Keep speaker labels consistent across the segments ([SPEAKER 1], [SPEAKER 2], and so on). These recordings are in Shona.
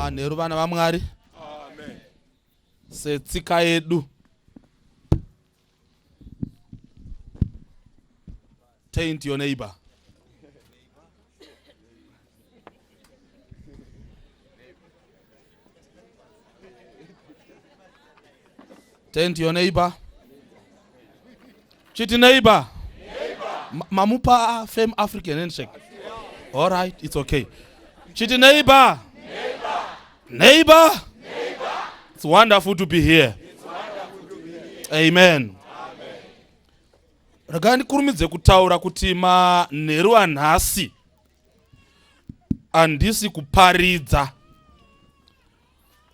[SPEAKER 1] Manheru vana vaMwari. Setsika yedu. Turn to your neighbor. Turn to your neighbor. Chiti neighbor. Mamupa fame African handshake. All right, it's okay. Chiti neighbor. Neighbor. It's wonderful to be here. Amen. Ragani kurumidze kutaura kuti manheru anhasi andisi kuparidza.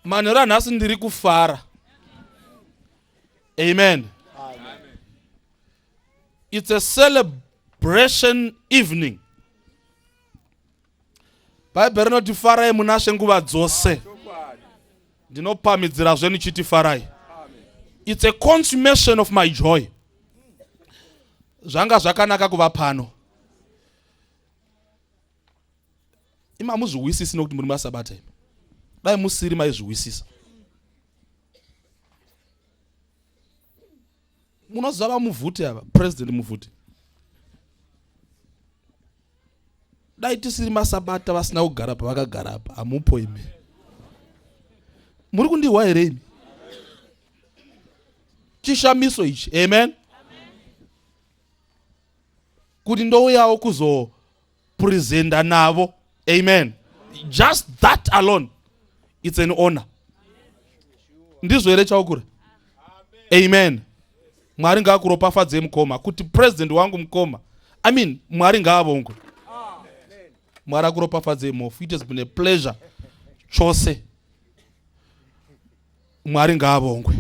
[SPEAKER 1] Manheru anhasi ndiri kufara. Amen. It's a celebration evening. Bible rinoti farai munashe nguva dzose. Ndinopamidzira zvenyu chiti farai. It's a consummation of my joy. Zvanga zvakanaka kuva pano. Ima muzviwisisi nokuti muri masabata. Dai musiri maizviwisisa. Munozava muvhute ava, president muvhute. Dai tisiri masabata vasina kugara pavakagara apa, amupo imi. Muri kundiwa here imi? Chishamiso ichi, amen? Kuti ndouyawo kuzo presenta navo, amen? Just that alone, it's an honor. Ndizvo here chaukura? Amen. Mwari ngaakuropafadze mukoma kuti president wangu mukoma. I mean, Mwari ngaavongwe. Mwari akuropafadze mofu. It has been a pleasure. Chose. Mwari ngaavongwe.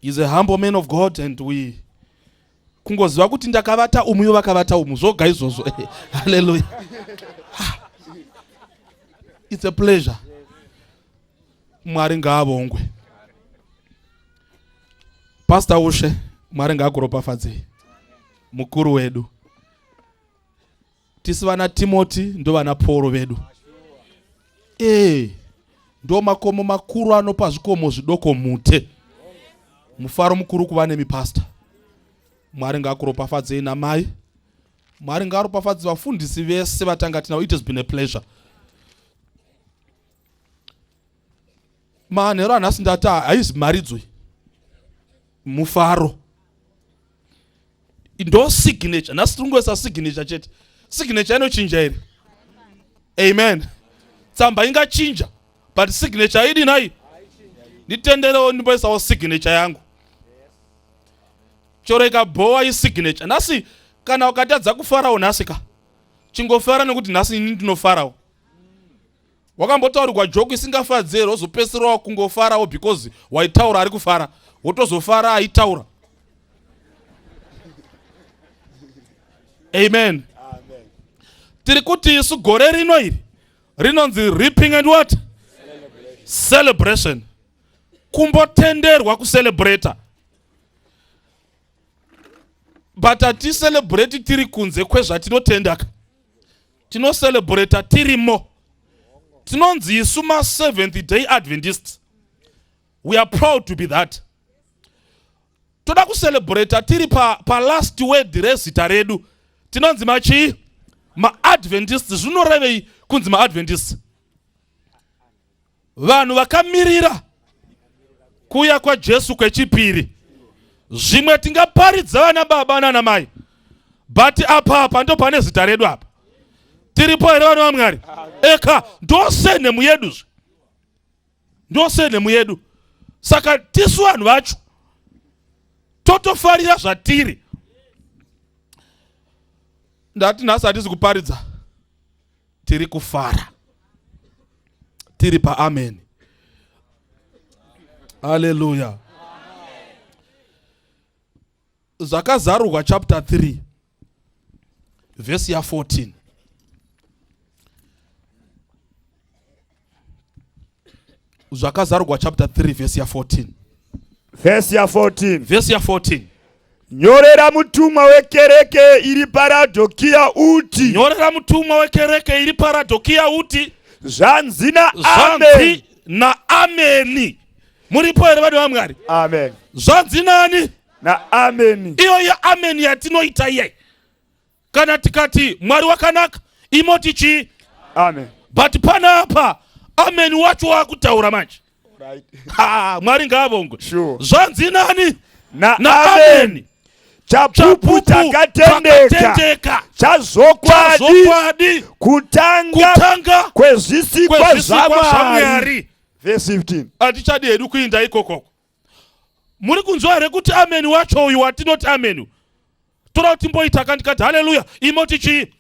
[SPEAKER 1] He's a humble man of God and we kungoziva kuti ndakavata umu yo vakavata umu. Zvoga izvozvo. Hallelujah. It's a pleasure. Mwari ngaavongwe. Pastor Ushe, Mwari ngaakuropafadze. Mukuru wedu. Tisi vana Timothy ndo vana Paul vedu. Ndo makomo makuru anopa zvikomo zvidoko mute. Mufaro mukuru kuva nemi pastor. Mwari ngaakuropafadze namai. Mwari ngaaropafadze vafundisi vese vatanga tinavo. It has been a pleasure. Manheru anhasi ndati haizi maridzwe. Mufaro. Ndo signature. Nasirungwesa signature chete. Signature inochinja here. Amen. Tsamba ingachinja. But signature idi nai. Nditenderewo ndimboisawo signature yangu. Choreka bowa i signature. Nasi kana ukatadza kufarawo nasika. Chingofara nekuti nasi ini ndinofarawo. Wakambotaurirwa joke isingafadzere wozopeserawo kungofarawo because waitaura ari kufara. Wotozofara aitaura. Amen. Tiri kuti isu gore rino iri rinonzi reaping and what? Celebration. Kumbotenderwa kucelebrata. But ati celebrate tiri kunze kwezvatinotendaka. Tinocelebrata tirimo. Tinonzi isu ma Seventh Day Adventists. We are proud to be that. Toda kucelebrata tiri pa last word rezita redu. Tinonzi machi ma Adventists. Zvinorevei kunzi ma Adventists? Vanhu vakamirira kuya kwa Jesu kwechipiri. Zvimwe tingaparidza vana baba nana mai. But apa ndo pane zita redu apa. Tiripo here vanhu vaMwari. Eka ndosene muyedu. Ndosene muyedu. Saka tisu vanhu vacho totofarira zvatiri. Ndati nhasi hatisi kuparidza. Tiri kufara. Tiri pa amen. Hallelujah. Zvakazarurwa chapter 3 verse ya 14. Zvakazarurwa chapter 3 verse ya 14.
[SPEAKER 2] Verse ya 14.
[SPEAKER 1] Verse ya 14.
[SPEAKER 2] Nyorera mutumwa wekereke iri Paradokia uti.
[SPEAKER 1] Nyorera mutumwa wekereke iri Paradokia uti.
[SPEAKER 2] zvanzi naAmen.
[SPEAKER 1] zvanzi naameni. Muripo here vanhu vaMwari?
[SPEAKER 2] Amen.
[SPEAKER 1] Zvanzi nani?
[SPEAKER 2] NaAmen.
[SPEAKER 1] Iyo ameni yatinoita iye. Kana tikati Mwari wakanaka, imoti chi?
[SPEAKER 2] Amen.
[SPEAKER 1] But panapa ameni wacho wakutaura manje.
[SPEAKER 2] Right.
[SPEAKER 1] Mwari ngaabongwe.
[SPEAKER 2] Sure.
[SPEAKER 1] Zvanzi nani?
[SPEAKER 2] NaAmen. Chapupu chakatendeka chazokwadi kutanga kwezvisikwa zvaMwari. Verse 15.
[SPEAKER 1] Atichadi hedu kuinda ikoko. Muri kunzwa here kuti ameni wacho uyu watinoti ameni. Tora kuti mboita kandikati haleluya. Imoti chi? Amen.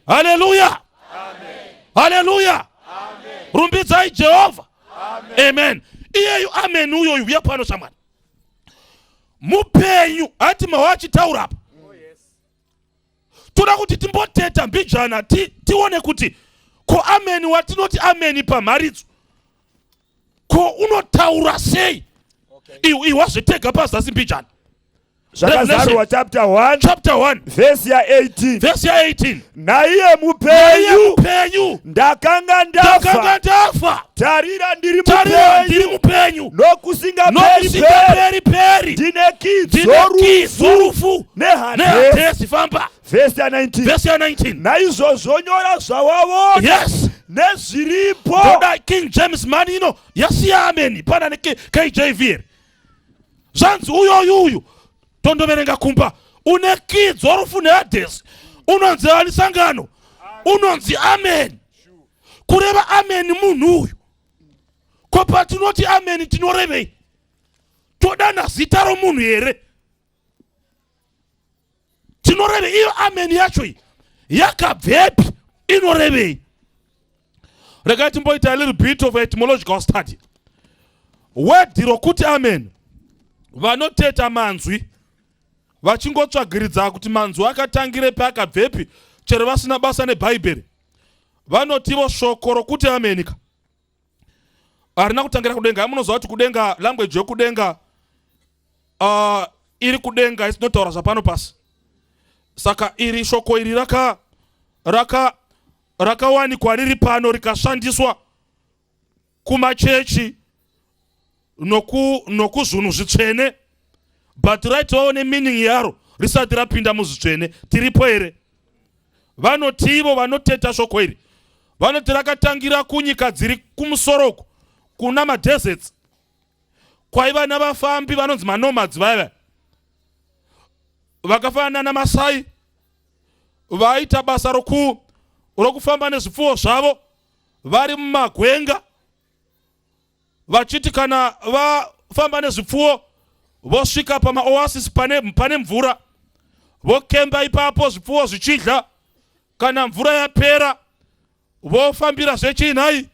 [SPEAKER 1] Haleluya. Amen. Haleluya. Amen. Rumbidzai Jehovah. Amen. Amen. Iyeyu ameni uyo uya pano shamwari. Mupenyu ati mawachitaura apa. Toda kuti timboteta mbijana tione kuti ko ameni watinoti ameni pamharitso ko unotaura sei. Iwazvitega pazasi mbijana.
[SPEAKER 2] Zvakazarwa chapter 1 verse ya 18.
[SPEAKER 1] Verse ya 18.
[SPEAKER 2] Naiye mupenyu ndakanga ndafa tarira ndiri mupenyu nokusinga peri ndine kidzo nehadhesi
[SPEAKER 1] famba.
[SPEAKER 2] Verse ya 19. Naizvozvo nyora zvawavo nezviripo.
[SPEAKER 1] Toda King James mani ino yasiya ameni pana ne KJV. Zvanzi uyu tondoverenga kumba une kidzo rufu nehadhesi unonzi ani sangano unonzi amen. Kureva ameni munhu uyu. Ko patinoti ameni tinorevei? Todana zita romunhu here? Tinoreve iyo ameni yacho iyi yakabvepi? Inorevei? Regai timboita a little bit of etymological study. Word rokuti amen vanoteta manzwi vachingotsvagiridza kuti manzwi akatangirepi akabvepi chero vasina basa neBhaibheri vanotivo shoko rokuti amenika harina kutangira kudenga. Munoziva kuti kudenga, language yokudenga iri kudenga isinotaura zvapano pasi. Saka iri shoko iri rakawanikwa riri pano rikashandiswa kumachechi nokuzvinhu zvitsvene, but right vaone meaning yaro risati rapinda muzvitsvene. Tiripo here? Vanotivo vanoteta shoko iri vanoti rakatangira kunyika dziri kumusoroko kuna madeserts kwaiva navafambi vanonzi manomads vaiva vakafanana naMasai vaita basa rokufamba nezvipfuwo zvavo vari mumagwenga vachiti kana vafamba nezvipfuwo vosvika pamaoasis pane mvura vokemba ipapo zvipfuwo zvichidya. Kana mvura yapera vofambira zvechinhai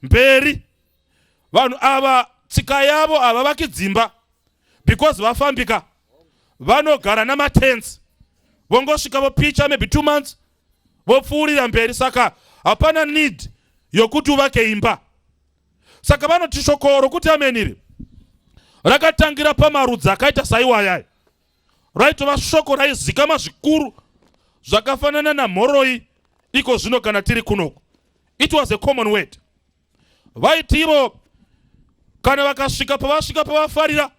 [SPEAKER 1] mberi. Vanhu ava tsika yavo ava vakidzimba because vafambika vanogara namatents vongosvika vopicha maybe 2 months vopfuurira mberi. Saka hapana need yokuti uvake imba. Saka vanoti shoko rokuti ameniri rakatangira pamarudzi akaita saiwayai raitova shoko raizikama zvikuru zvakafanana namhoroi iko zvino kana tiri kunoko. It was a common word. Vaitivo kana vakasvika pavasvika pavafarira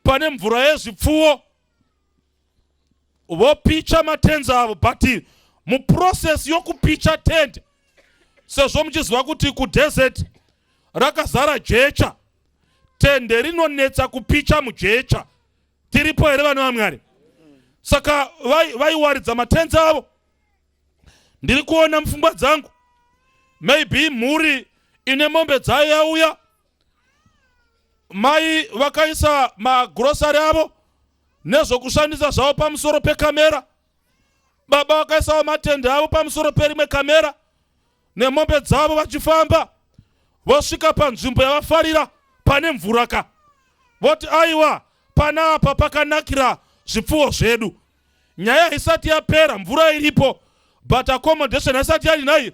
[SPEAKER 1] pane mvura yezvipfuwo vopicha matenzi avo. But muprocess yokupicha tende, sezvo muchiziva kuti kudesert rakazara jecha, tende rinonetsa kupicha mujecha. Tiripo here vanhu vaMwari? Saka vaiwaridza matenzi avo. Ndiri kuona mupfungwa dzangu maybe mhuri ine mombe dzayo yauya, mai vakaisa magrosari avo nezvokushandisa zvavo pamusoro pekamera, baba vakaisawo matende avo pamusoro perimwe kamera, nemombe dzavo vachifamba vosvika panzvimbo yavafarira pane mvura ka voti aiwa panapa pakanakira zvipfuwo zvedu. Nyaya haisati yapera, mvura iripo, but accommodation haisati yarinai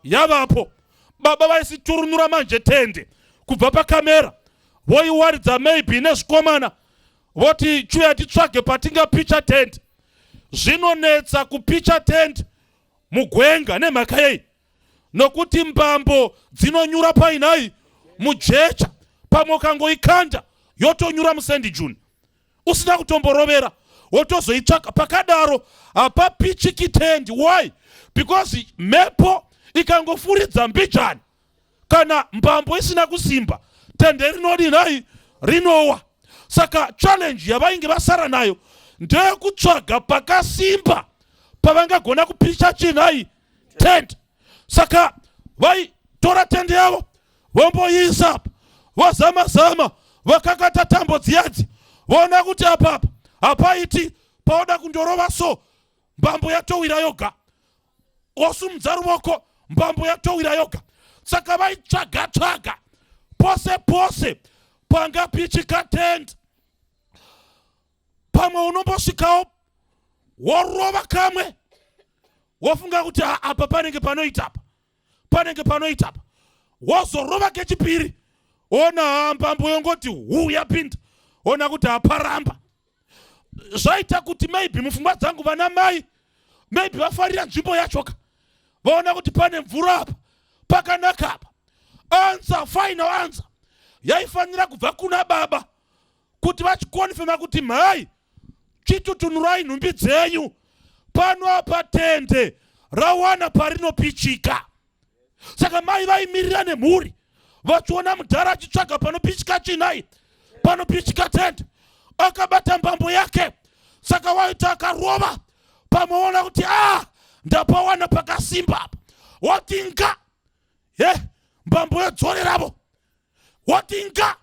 [SPEAKER 1] yavapo. Baba vaisiturunura manje tende kubva pakamera voiwaridza maybe nezvikomana voti chuya titsvage patingapicha tende. Zvinonetsa kupicha tende mugwenga nemhaka yei nokuti mbambo dzinonyura painai mujecha pamwe ukangoikanda yotonyura musendi June usina kutomborovera wotozoitsvaka pakadaro hapapichiki tendi. Why? Because mhepo ikangofuridza mbijani kana mbambo isina kusimba tende rinodinai rinowa. Saka challenge yavainge vasara nayo ndeyekutsvaga pakasimba pavangagona kupisha chinai tent. Saka vaitora tende yavo vomboiisa apa vozama-zama vakakata tambo dziyadzi voona kuti apapa hapaiti paoda kundorova so mbambo yatowira yoga, osumudza ruoko mbambo yatowira yoga. Saka vaitsvaga-tsvaga pose pose pangapichika tent. Pamwe unombosvikawo worova kamwe wofunga kuti apa panenge panoitapa wozorova kechipiri ona mbambo yongoti yapinda ona kuti haparamba. Zvaita kuti maybe mufungwa dzangu vana mai maybe vafarira nzvimbo yachoka vaona kuti pane mvura apa pakanaka apa. Answer, final answer yaifanira kubva kuna baba kuti vachikonfirma kuti mai chitutunurai nhumbi dzenyu pano apa tende rawana parinopichika. Saka mai vaimirira nemhuri vachiona mudhara achitsvaga panopichika chinai panopichika tende akabata mbambo yake. Saka waita akarova pamaona kuti ndapawana pakasimba apa watinga mbambo yodzoreravo watinga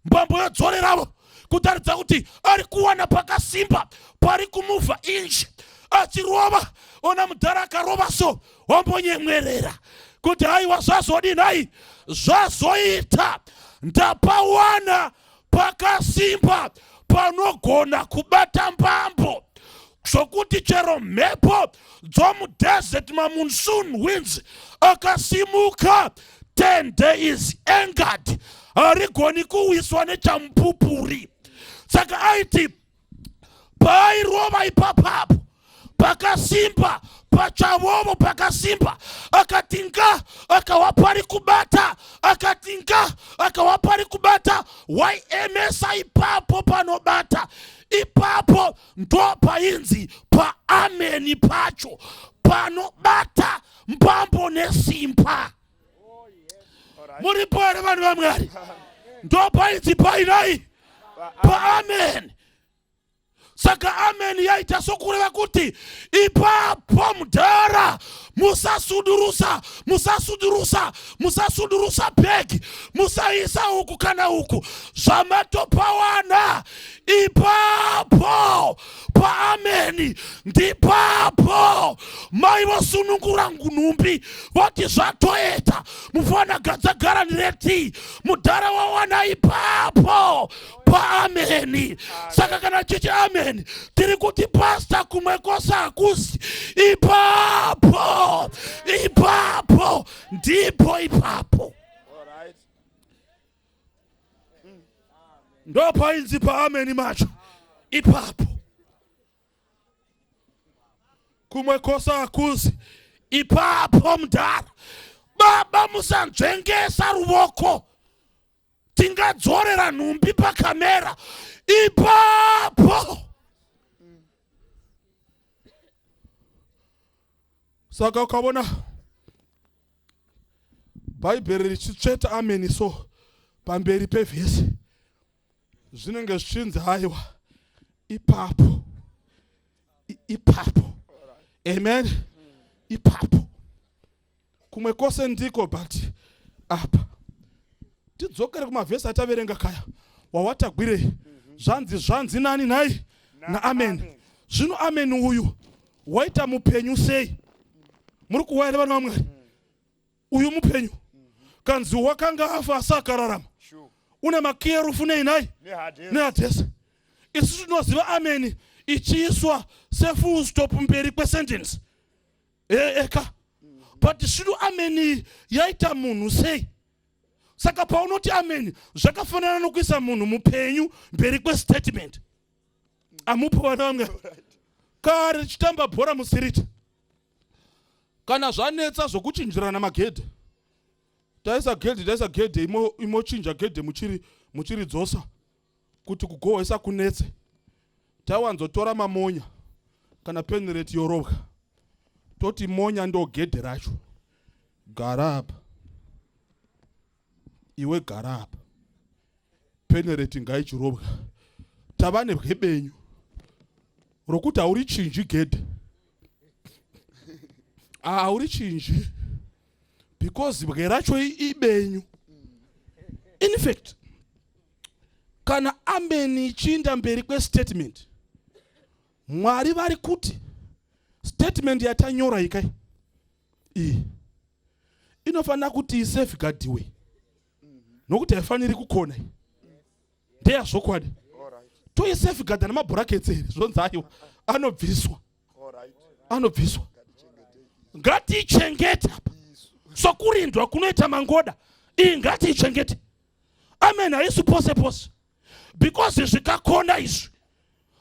[SPEAKER 1] mbambo yodzoreravo kutaridza kuti ari kuwana pakasimba pari kumuvha inji achirova. Ona mudhara akarova so wambonyemwerera kuti haiwa zvazodinai zvazoita ndapawana pakasimba panogona kubata mbambo zvokuti chero mhepo dzomudesert mamonsoon winds akasimuka tende is angered harigoni kuwiswa nechamupupuri. Saka aiti pairova ipapapo pakasimba pachavovo pakasimba akatinga akawapari kubata akatinga akawapari kubata waemesa ipapo panobata ipapo ndo painzi paameni pacho panobata mbambo nesimba. Muri pare vanhu vaMwari ndo painzi painai paamen. Saka amen yaita sokureva kuti ipapo mudhara musasudurusa bhegi musaisa uku kana uku zvamatopawana ipapo paameni ndipapo mai vosunungura nhumbi voti zvatoeta mufana gadzagara nireti mudhara wawana ipapo paameni. Saka kana chichi amen tiri kuti pasta kumwe kosa hakuzi ipapo ndipo ipapo ndo painzi paameni macho ipapo kumwe kosa hakuzi ipapo mudhara. Baba musanzvengesa ruoko tingadzorera nhumbi pakamera ipapo. Saka ukabona bhaibheri richitsveta ameni so pamberi pevhesi zvinenge zvichinzi haiwa ipapo amen ipapo kumwe kose ndiko but apa tidzokere kumavhesi ataverenga kaya wawatagwirei zvanzi nani nai na amen. Zvino amen uyu waita mupenyu sei? Muri kuwaira vanhu vaMwari uyu mupenyu kanzi wakanga afa asakararama une makerufu neinai nehadhesa. Isusu tinoziva amen ichiiswa sefull stop mberi kwesentence eka but zvino amen yaita munhu sei? Saka paunoti amen zvakafanana nokuisa munhu mupenyu mberi kwestatement. Amupo vanhu vaMwari kare chitamba bhora musiriti kana zvanetsa zvokuchinjirana magedhe, taisa gedhe imochinja gedhe muchiri dzosa kuti kugohwesa kunetse, tawanzotora mamonya kana penereti yorovwa toti monya ndo gedhe racho, gara apa, iwe gara apa, penereti ngaichirovwa. Tava nebwebenyu rokuti hauri chinji gedhe, hauri chinji because bwe racho ibenyu. In fact, kana ameni ichinda mberi kwestatement, Mwari vari kuti statement yatanyora ikai iyi inofanira kuti isafeguardiwe, nokuti haifaniri kukona ndeyazvokwadi. Toisafeguarda namabhuraketsi here, zvonzi aiwa anobviswa. Ngatiichengete apa sokurindwa kunoita mangoda iyi, ngatiichengete. Amen. Haisi pose because zvikakona izvi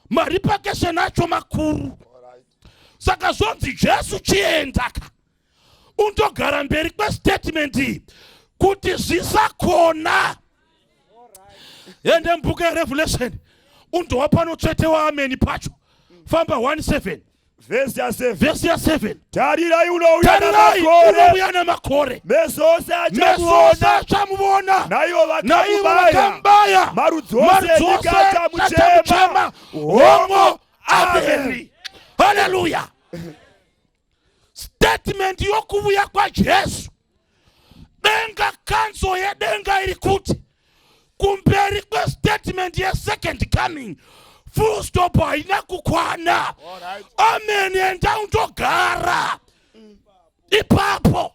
[SPEAKER 1] mari pakesheni acho makuru. Saka zvonzi Jesu chiendaka undogara mberi kwestatement iyi kuti zvisakona. Ende mbuku yeRevelation undowa pano tsvete waameni pacho, famba 1:7
[SPEAKER 2] Verse ya
[SPEAKER 1] 7.
[SPEAKER 2] Tarirai unouya
[SPEAKER 1] namakore,
[SPEAKER 2] meso ose
[SPEAKER 1] achamubona,
[SPEAKER 2] naivo
[SPEAKER 1] vakambaya,
[SPEAKER 2] marudzi ose enyika achamuchema,
[SPEAKER 1] hongo ameni. Haleluya. Statement yokuuya kwaJesu, denga kanzo yedenga iri kuti kumberi kwestatement ye-second coming full stop haina kukwana. Amen. Enda undogara ipapo.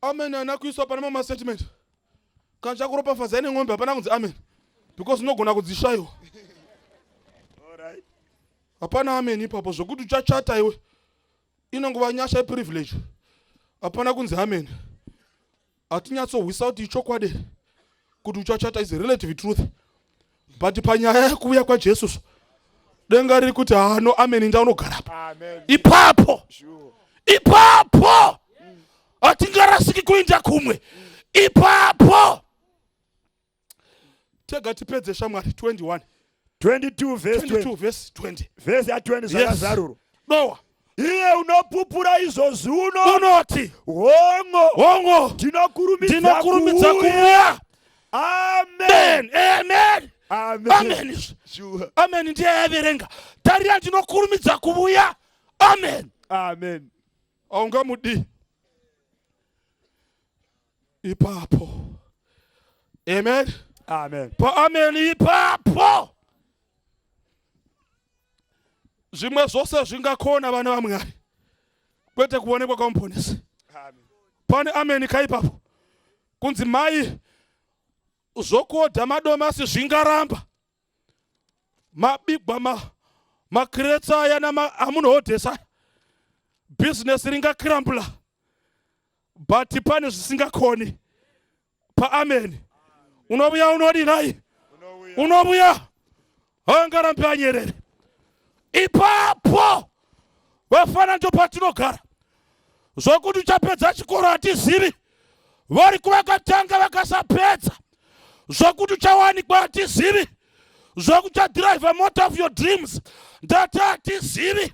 [SPEAKER 1] Amen. Haina kuiswa pana mama statement. Kancha kuropafadza ine ng'ombe hapana kunzi amen, because unogona kudzishayiwa. Hapana amen ipapo, zvokuti uchachata iwe inongova nyasha yeprivilege. Hapana kunzi amen. Hatinyatsohwisa kuti ichokwadi kuti uchachata is relative truth, but panyaya yekuuya kwaJesu denga riri kuti hano amen ndaunogara ipapo. Hatingarasiki kuinda kumwe ipapo. Tega tipedze shamwari 22 verse 20.
[SPEAKER 2] Verse ya 20 zvakazarurwa.
[SPEAKER 1] Nowa
[SPEAKER 2] iye unopupura izvozvi
[SPEAKER 1] unoti
[SPEAKER 2] hongo ndinokurumidza kuuya. Amen.
[SPEAKER 1] Amen. Ndiye yaverenga. Tarira ndinokurumidza kuuya. Amen. Aungamudi ipapo. Amen. Pa amen ipapo. Zvimwe zvose zvingakona vana vaMwari, kwete kuonekwa kwamuponesi. Pane amen kaipapo kunzi mai zvokodha madomasi zvingaramba, mabigwa makiretsa aya amunohodhesa, business ringakrambula, but pane zvisingakoni. Pa amen unobuya unodinai, unobuya hangarambe anyerere ipapo. Vafana ndo patinogara, zvokuti uchapedza chikoro hatizivi, vari kuvakatanga vakasapedza, zvokuti uchawanikwa hatizivi, zvokuti uchadhiraivha motor of your dreams ndati hatizivi,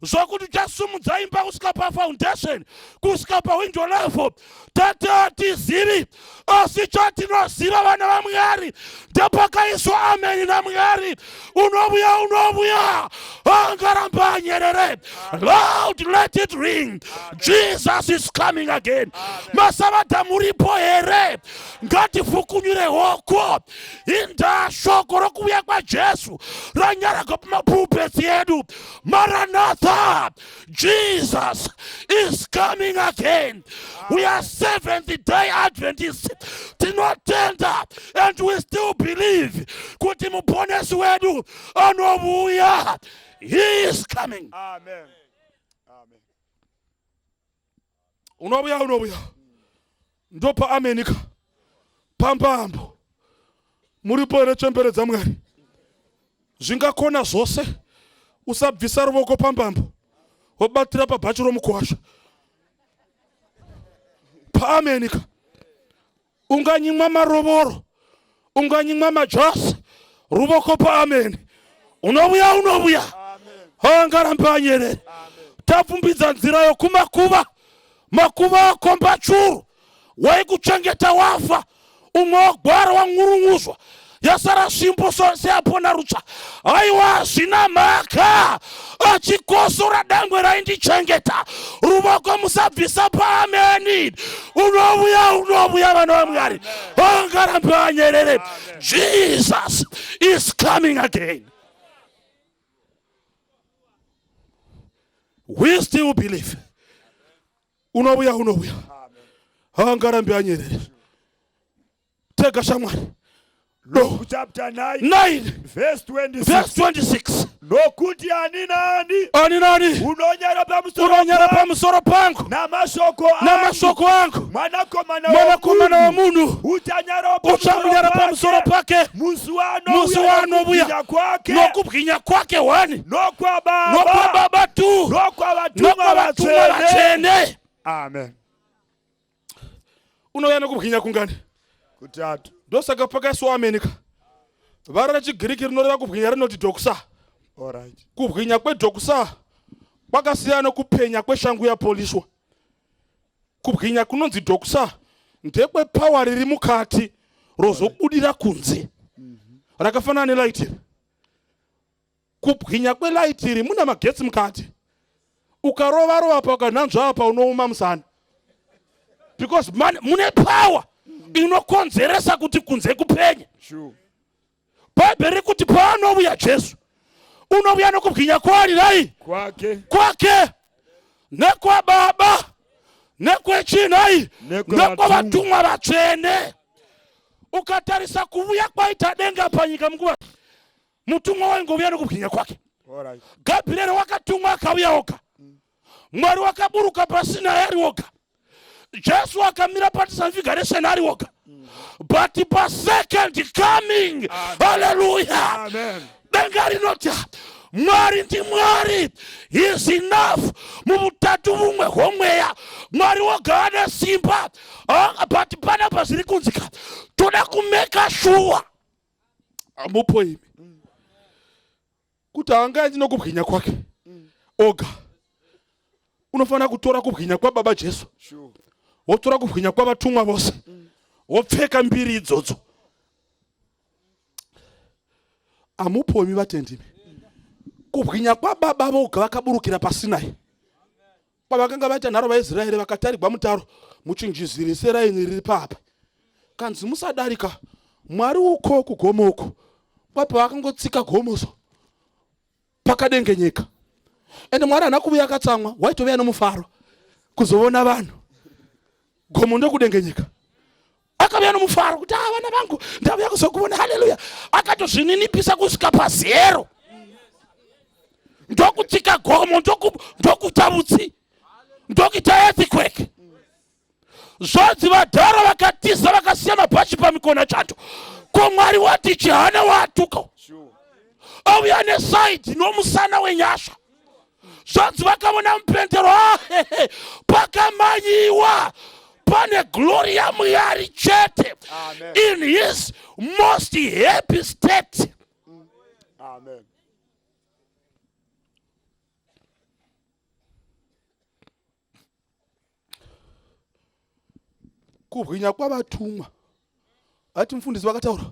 [SPEAKER 1] zvokuti uchasumudza imba kusvika pafoundation, kusvika pawindow level tati hatizivi. Asi chatinoziva vana vaMwari ndepakaiswa amen naMwari. Unobuya angaramba anyerere. Loud, let it ring. Jesus is coming again. Masavadha muripo here, ngatifukunyure hoko inda shoko rokuuya kwaJesu ranyaraga pamapulpits edu. Maranatha, Jesus is coming again. We are Seventh-day Adventists. Tinotenda and we still believe kuti muponesi wedu anobuya. He is coming.
[SPEAKER 2] Amen.
[SPEAKER 1] Unobuya ndopa amenika pambambo muripo ere chembere dzaMwari zvingakona zvose usabvisa ruoko pambambo wobatira pabhachi romukwasha paamenika. Unganyimwa marovoro, unganyimwa majasi, ruoko paameni. Unobuya hangarambe anyerere. Tapfumbidza nzira yokumakuva, makuva akomba churu waikuchengeta wafa, umwe wagwara wang'urung'uzwa yasara shimbo sose apona rutsva. Aiwa zvina mhaka achikosora dangwe raindichengeta, ruoko musabvisa paameni. Unobuya vana vaMwari hangarambe anyerere. Jesus is coming again. We still believe. Unobuya hangarambe anyerere. Tega shamwari
[SPEAKER 2] Luke chapter
[SPEAKER 1] 9
[SPEAKER 2] verse
[SPEAKER 1] 26.
[SPEAKER 2] Nokuti ani nani unonyara
[SPEAKER 1] pamusoro pangu namashoko angu, mwanakomana wa munhu uchamunyara pamusoro pake. Musi wanobuya nokubwinya kwake wani nokwa baba tu nokwa vatumwa vatsvene.
[SPEAKER 2] Amen.
[SPEAKER 1] Unouya nokubwinya kungani?
[SPEAKER 2] Kutatu.
[SPEAKER 1] Ndosaka pakaiswa amenika. Vara rechigiriki rinoreva kubwinya rinoti dokusa.
[SPEAKER 2] Alright.
[SPEAKER 1] Kubwinya kwedokusa kwakasiyana nokupenya kweshangu yapoliswa. Kubwinya kunonzi dokusa ndekwe power riri mukati rozobudira kunze. Rakafanana nelight. Kubwinya kwelight iri muna magetsi mukati. Ukarova pa ukananzva apa unouma musana. Because mune power inokonzeresa kuti kunze kupenye.
[SPEAKER 2] Sure.
[SPEAKER 1] Bhaibheri kuti paanobuya Jesu unobuya nokubwinya kwari nai kwake nekwa baba nekwechinai nekwa vatumwa vatsvene. Ukatarisa kubuya kwaita denga panyika munguva mutumwa waingobuya nokubwinya kwake. Gabriel wakatumwa akauya oga, Mwari wakaburuka pasina ari oga, Jesu akamira patisafiguration ari oga. But pa second coming, hallelujah, denga rinoti Mwari ndi Mwari, he is enough. Mubutatu bumwe homweya Mwari woga ane simba. But pana pasiri kunzika toda kumeka sure amupo imi kuti haangaendi nokubwinya kwake oga. Unofana kutora kubwinya kwa baba Jesu, wotora kubwinya kwa vatumwa vose, wopfeka mbiri idzodzo. Amupo imi vatendimi. Kubwinya kwa baba voga vakaburukira paSinai. Pavakanga vaita nharo vaIsraeri vakatarigwa mutaro muchinjiziri seraini riri papa. Kanzi musadarika Mwari uko kugomo uko. Pavakangotsika gomoso pakadengenyeka. Ende Mwari haana kubuya akatsamwa, waitobuya nomufaro kuzoona vanhu. Gomo ndokudengenyeka. Akabuya nomufaro kuti vana vangu ndabuya kuzokuona, haleluya. Akatozvininipisa kusvika pa0. Ndokutsika gomo, ndokutavutsi, ndokuita earthquake. Zvodzi vadhara vakatiza vakasiya mabhachi pamikona chato. Ko Mwari wati Jehana watuka. Auya nesaidi nomusana wenyasha. Zvodzi vakamona mupendero pakamanyiwa pane glory yaMwari chete. In his most happy state.
[SPEAKER 2] Amen.
[SPEAKER 1] Kubwinya kwavatumwa. Ati mufundisi vakataura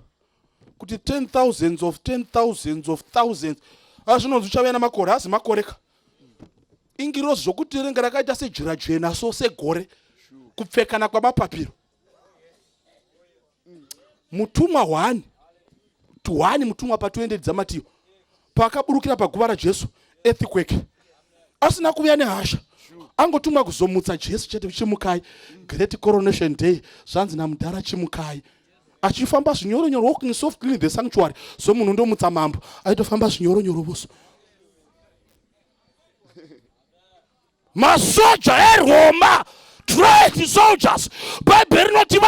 [SPEAKER 1] kuti 10,000s of 10,000s of thousands azvinonzi uchauya namakore asi makoreka. Ingirozi zvokuti renga rakaita sejira jena so segore kupfekana kwamapapiro. Mutumwa 1 mutumwa pa20 dzaMatiyo pakaburukira paguva raJesu earthquake. Asina kuuya nehasha, angotumwa kuzomutsa Jesu chete, chimukai great coronation day, zvanzi namudhara chimukai. Achifamba zvinyoronyoro, walking softly in the sanctuary. So munhu ndomutsa mambo aitofamba zvinyoronyoro voso. Masoja eRoma trained soldiers. Bible rinoti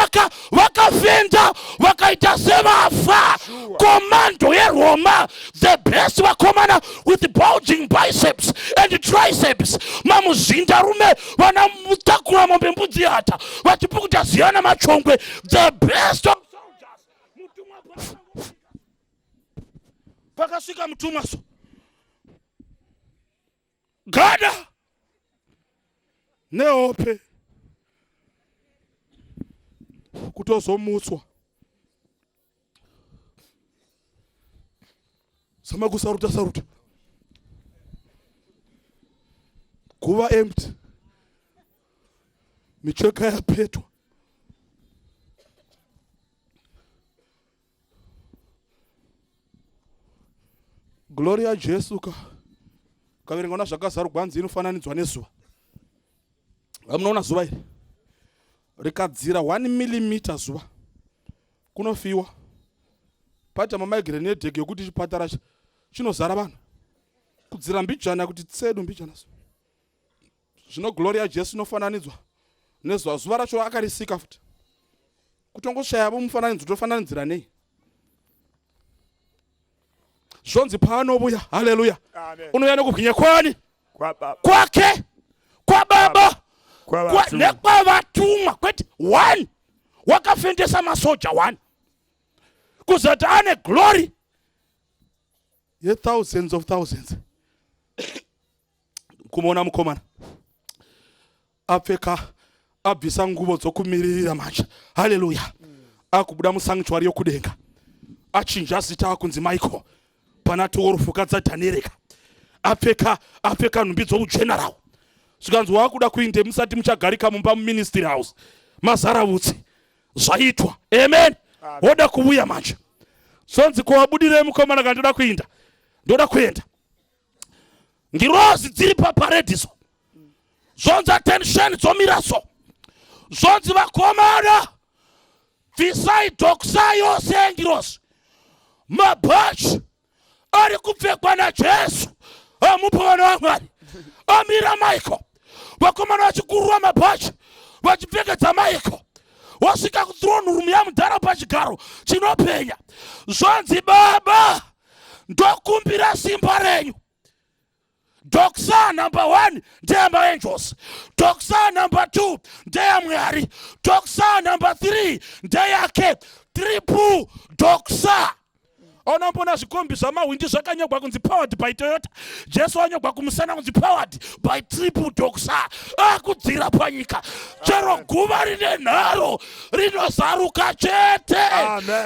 [SPEAKER 1] vakafenda vakaita sevafa. Commando yeRoma, the best vakomana with bulging biceps and triceps. Mamuzinda rume vana mutakura mombe mbudzi yata vachipukuta ziyana machongwe. The best of soldiers. Pakasvika mutumwa so gada nehope kutozomutswa sama kusaruta kuva empty micheka yapetwa. Gloria Jesu kaverengana zvakazarugwa nzi inofananidzwa nezuva. Amunoona zuva iri rikadzira 1 millimeter zuva kunofiwa. Pata mamigraine hedheki yokuti chipatara chinozara vanhu kudzira mbijana kuti tsedu mbijana. Zvino Gloria Jesu inofananidzwa nezuva. Zuva racho akarisika futi kutongoshayavo mufananidzo tofananidzira nei. Zvonzi paanobuya, haleluya, unouya nekubwinya kwani? Kwake, kwababa, nekwavatumwa. Kwete 1 wakafendesa masoja 1 kuzati ane glory ye thousands of thousands. Kumona mukomana apfeka abvisa nguvo dzokumiririra manje, haleluya, akubuda musanctuary yokudenga achinja zita kunzi Michael pana torufuka Tanereka. apfeka nhumbi dzougeneral. Zvikanzi wakuda kuinde musati muchagarika mumba muministry house mazara utsi zvaitwa. Amen. Woda kuuya manje. Sonzi kuwabudire mukomana kana ndoda kuinda. Ndoda kuenda. Ngirozi dziri paparadiso. Zonzi attention dzomiraso. Zonzi vakomana visai doksayo sengirosi. Mabhachi ari kupfekwa naJesu amupana waMwari amira Michael. Vakomana vachikurwa mabhachi vachipfekedza Michael. Wasvika kuthrone room yaMhondoro pachigaro chinopenya. Zvanzi Baba ndokumbira simba renyu. Doksa number 1 ndeyama angels. Doksa number 2 ndeyaMwari. Doksa number 3 ndeyake. Triple doksa. Onombona zvikombi zvamahwindi zvakanyogwa kunzi powered by Toyota. Jesu anyogwa kumusana kunzi powered by triple doksa. Akudzira panyika. Chero guva rine nharo rinozaruka chete.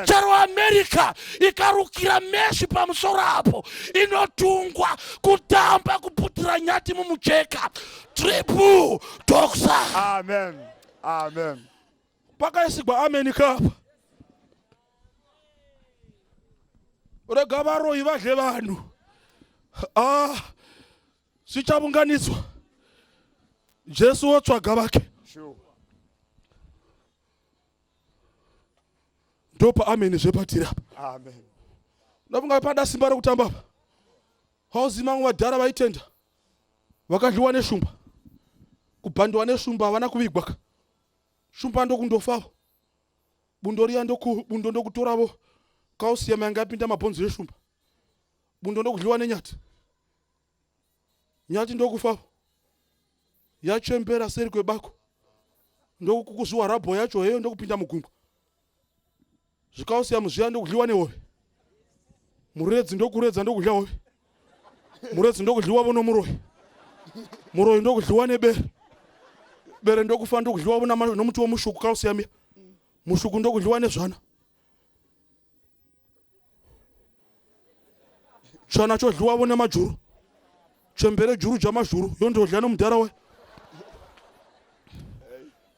[SPEAKER 1] Chero America ikarukira meshi pamusoro apo inotungwa kutamba kuputira nyati mumucheka. Triple doksa.
[SPEAKER 2] Amen. Amen.
[SPEAKER 1] Pakaisigwa amen kapa. Rega varoyi vadle vanhu. Zvichavunganidzwa. Jesu wotsvaga vake. Ndopa amen zvepatiri apa.
[SPEAKER 2] Amen.
[SPEAKER 1] Ndafunga pada simba rekutamba apa. Hauzima vadhara vaitenda vakadliwa neshumba. Kubhandwa neshumba havana kuvigwa. Shumba ndokundofawo. Bundo riya ndokutoravo. Kausi yama yapinda mabhonzo eshumba. Bundo ndokudliwa nenyati. Nyati ndokufa. Yachembera seri kwebako. Ndokukuzwa rabho yacho heyo ndokupinda mugungwa. Zvikausi yamuzviya ndokudliwa nehove. Muredzi ndokuredza ndokudliwa hove. Muredzi ndokudliwa vono muroyi. Muroyi ndokudliwa nebere. Bere ndokufa ndokudliwa vona nomuti womushuku kausi yamia. Mushuku ndokudliwa nezvana. Chana chodliwa vona majuru. Chembere juru jamajuru yondodla noMhondoro we.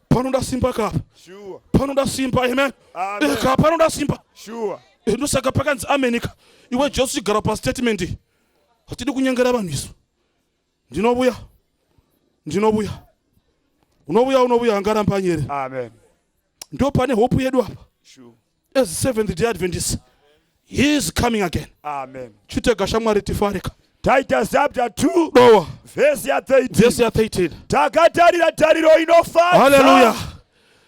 [SPEAKER 1] Panoda simba kapa.
[SPEAKER 2] Sure.
[SPEAKER 1] Panoda simba, amen.
[SPEAKER 2] Amen.
[SPEAKER 1] Panoda simba.
[SPEAKER 2] Sure.
[SPEAKER 1] Ndosaka pakanzi amenika. Iwe Jesu chigara pa statement. Hatidi kunyengera vanhu isu. Ndinobuya. Unobuya angaramba nyere.
[SPEAKER 2] Amen.
[SPEAKER 1] Ndo pane hope yedu apa.
[SPEAKER 2] Sure.
[SPEAKER 1] As Seventh Day Adventists, he is coming again.
[SPEAKER 2] Amen.
[SPEAKER 1] Chitega shamwari tifarika.
[SPEAKER 2] Titus chapter 2
[SPEAKER 1] Noah.
[SPEAKER 2] verse ya 13.
[SPEAKER 1] Verse 13.
[SPEAKER 2] Takatarira tariro inofadza.
[SPEAKER 1] Hallelujah.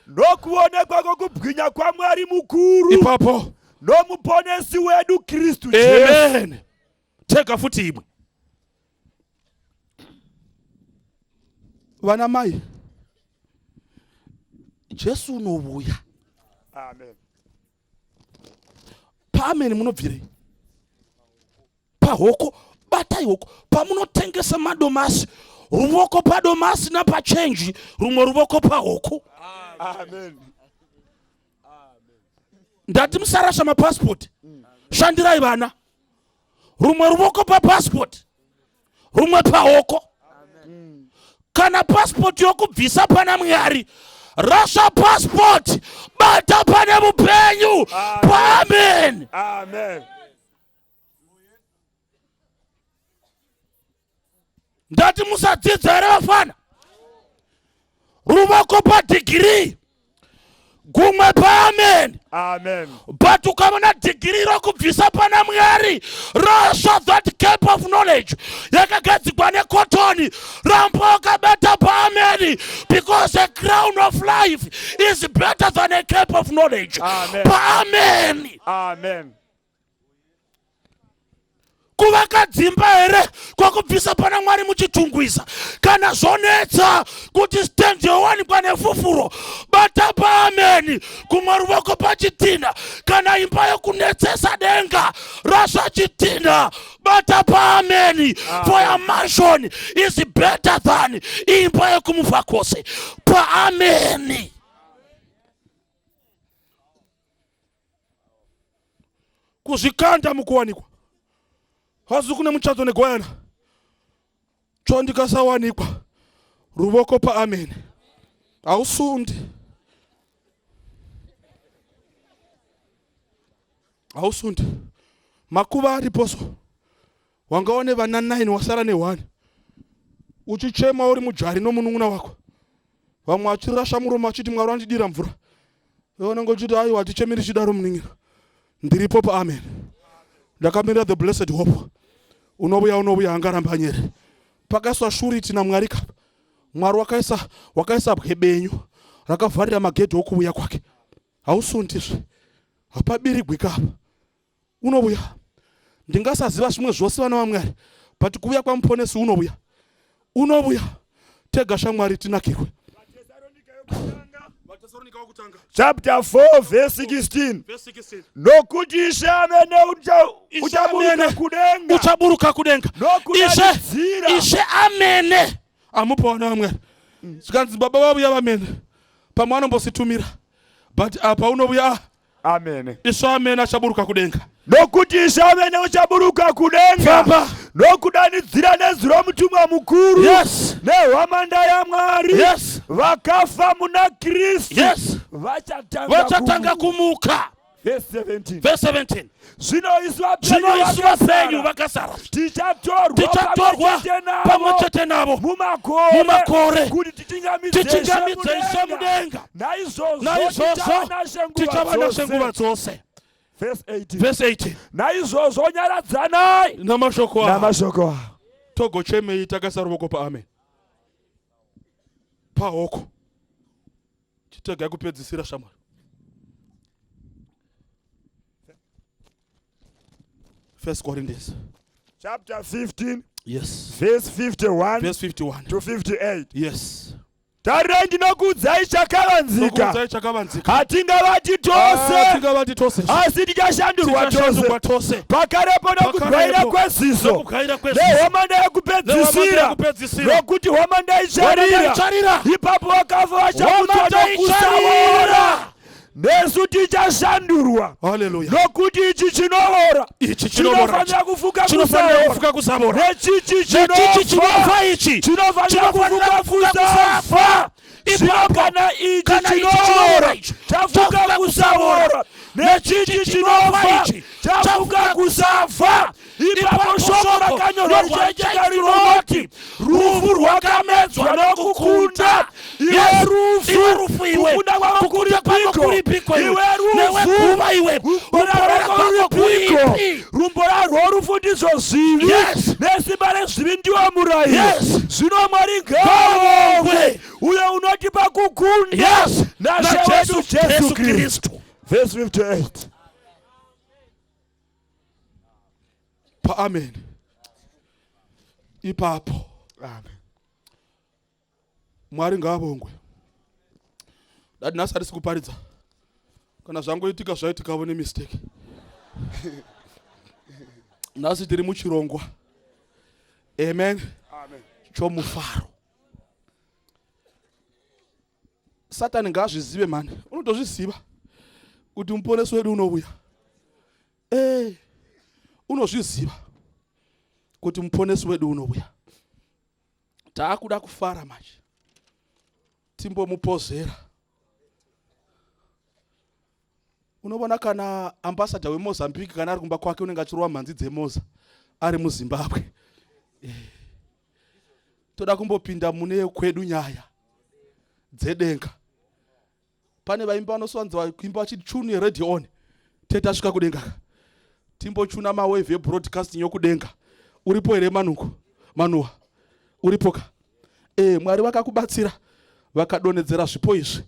[SPEAKER 2] Nokuonekwa kwokubwinya kwaMwari mukuru.
[SPEAKER 1] Ipapo.
[SPEAKER 2] Nomuponesi wedu Kristu Jesu.
[SPEAKER 1] Amen. Teka futi imwe. Vana mai. Jesu unovuya.
[SPEAKER 2] Amen.
[SPEAKER 1] Pamene munobvire. Pahoko batai hoko. Pamunotengesa madomasi. Ruvoko padomasi na pachange. Rumwe ruvoko pahoko.
[SPEAKER 2] Amen.
[SPEAKER 1] Ndati musarasha mapassport. Shandirai vana. Rumwe ruvoko papassport. Rumwe pahoko. Kana passport yokubvisa pana Mwari. Rasha passport. Bata pane mupenyu. Amen.
[SPEAKER 2] Amen.
[SPEAKER 1] Ndati musadzidza here vafana. Ruvoko padegree. Gumwe pa amen.
[SPEAKER 2] Amen.
[SPEAKER 1] But ukamona degree rokubvisa pana Mwari. Rasha that cap of knowledge. Yakagadzikwa nekotoni. Rampoka beta pa amen. Because a crown of life is better than a cap of knowledge.
[SPEAKER 2] Amen.
[SPEAKER 1] Pa amen.
[SPEAKER 2] Amen.
[SPEAKER 1] Kuvaka dzimba here kwakubvisa pana Mwari muchitungwisa. Kana zvonetsa kuti stand yowanikwa nefufuro. Bata pa amen. Kumwe ruvoko pachitinha. Kana imba yokunetsesa denga. Rasha chitinha. Bata pa amen. For your mansion is better than imba yokumufa kwose. Pa amen. Kuzvikanda mukuwanikwa. Hazi kune muchato negwayana. Chondikasawanikwa. Ruvoko pa amen. Ausundi. Ausundi. Makuva ariposo. Wangaone vana 9 wasara ne1. Uchichema uri mujari nomunun'una wako. Vamwe achirasha muromo achiti Mwari wandidira mvura. Yona ngochiti aiwa atichemeri chidaro muningira. Ndiripo pa amen. Ndakamira the blessed hope. Unobuya angaramba nyere. Pakaswa surety na Mwari kapa. Mwari wakaisa bwebenyu. Rakavharira magedhi okubuya kwake. Hausundizve. Hapabirigwi kapa. Unobuya. Ndingasaziva zvimwe zvose vana vaMwari. But kubuya kwamuponesi unobuya. Unobuya. Tega shamwari tinakirwe.
[SPEAKER 2] Chapter 4 verse 16. Nokuti Ishe amene
[SPEAKER 1] uchaburuka kudenga. Ishe amene amupa wana waMwari. Sikanzi baba vabuya vamene. Pamwe anombositumira. But apa unobuya.
[SPEAKER 2] Amen.
[SPEAKER 1] Ishe amene achaburuka kudenga.
[SPEAKER 2] Nokuti Ishe amene uchaburuka kudenga. Nokudanidzira nezwi romutumwa mukuru.
[SPEAKER 1] Yes.
[SPEAKER 2] Nehwamanda ya Mwari.
[SPEAKER 1] Yes.
[SPEAKER 2] Vakafa muna Kristu.
[SPEAKER 1] Yes. Vachatanga kumuka.
[SPEAKER 2] Verse 17.
[SPEAKER 1] Verse 17.
[SPEAKER 2] Zvinoiswa
[SPEAKER 1] penyu vakasara.
[SPEAKER 2] Tichatorwa
[SPEAKER 1] pamwechete navo mumakore kuti tichingamidze Ishe mudenga. Naizvozvo tichava nashe nguva dzose.
[SPEAKER 2] Verse 18.
[SPEAKER 1] Verse 18.
[SPEAKER 2] Naizvozvo nyaradzanai
[SPEAKER 1] namashoko
[SPEAKER 2] awo.
[SPEAKER 1] Togochemei takasa ruvoko pa amen. Pahoko. Chitega kupedzisira shamwari. First Corinthians.
[SPEAKER 2] Chapter 15.
[SPEAKER 1] Yes.
[SPEAKER 2] Verse 51.
[SPEAKER 1] Verse 51.
[SPEAKER 2] To 58.
[SPEAKER 1] Yes.
[SPEAKER 2] Tarirai ndinokuudzai chakavanzika. Hatingavati tose. Asi tichashandurwa tose. Pakarepo nokudwaira kweziso. Nehwamanda yekupedzisira. Nokuti hwamanda icharira. Ipapo vakafa vachakutwa nokusaora. Nesu tichashandurwa.
[SPEAKER 1] Hallelujah.
[SPEAKER 2] Nokuti ichi chinoora. Chinofanira kufuka kusaora. Nechichi chinofa ichi. Chinofanira kufuka kusafa. Kana ichi chinoora. Chafuka kusaora. Nechichi chinofa ichi. Chafuka kusafa. Ipapo shoko rakanyorwa richaicheka rinoti rufu rwakamedzwa nokukunda. Iwe rufu iwe. Kukunda kwako kuripiko. Iwe rufu. Rumbo rako ruripi. Rumbo rarwo rufundisa izvo zivi nesimba rezvivi ndiwo murayiro. Zvino Mwari ngaavongwe uyo unotipa kukunda naShe wedu Jesu Kristu. Verse 58.
[SPEAKER 1] Amen. Ipapo.
[SPEAKER 2] Amen.
[SPEAKER 1] Mwari ngaavongwe. Dati nhasi hatisi kuparidza. Kana zvangoitika zvaitika vone mistake. Nhasi tiri muchirongwa. Amen.
[SPEAKER 2] Amen.
[SPEAKER 1] Chomufaro. Satani ngaazvizive mani. Unotozviziva kuti muponesi wedu unouya. Unozviziva kuti muponesi wedu unouya. Taakuda kufara manje. Timbomupozera. Unobona kana ambassador weMozambique kana ari kumba kwake unenge achirova mhanzi dzeMoza ari muZimbabwe. Toda kumbopinda mune kwedu nyaya dzedenga. Pane vaimba vanoswanza kuimba vachiti chunu yeredhi on. Tete asvika kudenga. Timbochuna mawave ebroadcasting yokudenga. Uripo here Manuwa? Uripoka? Mwari vakakubatsira vakadonhedzera zvipo izvi.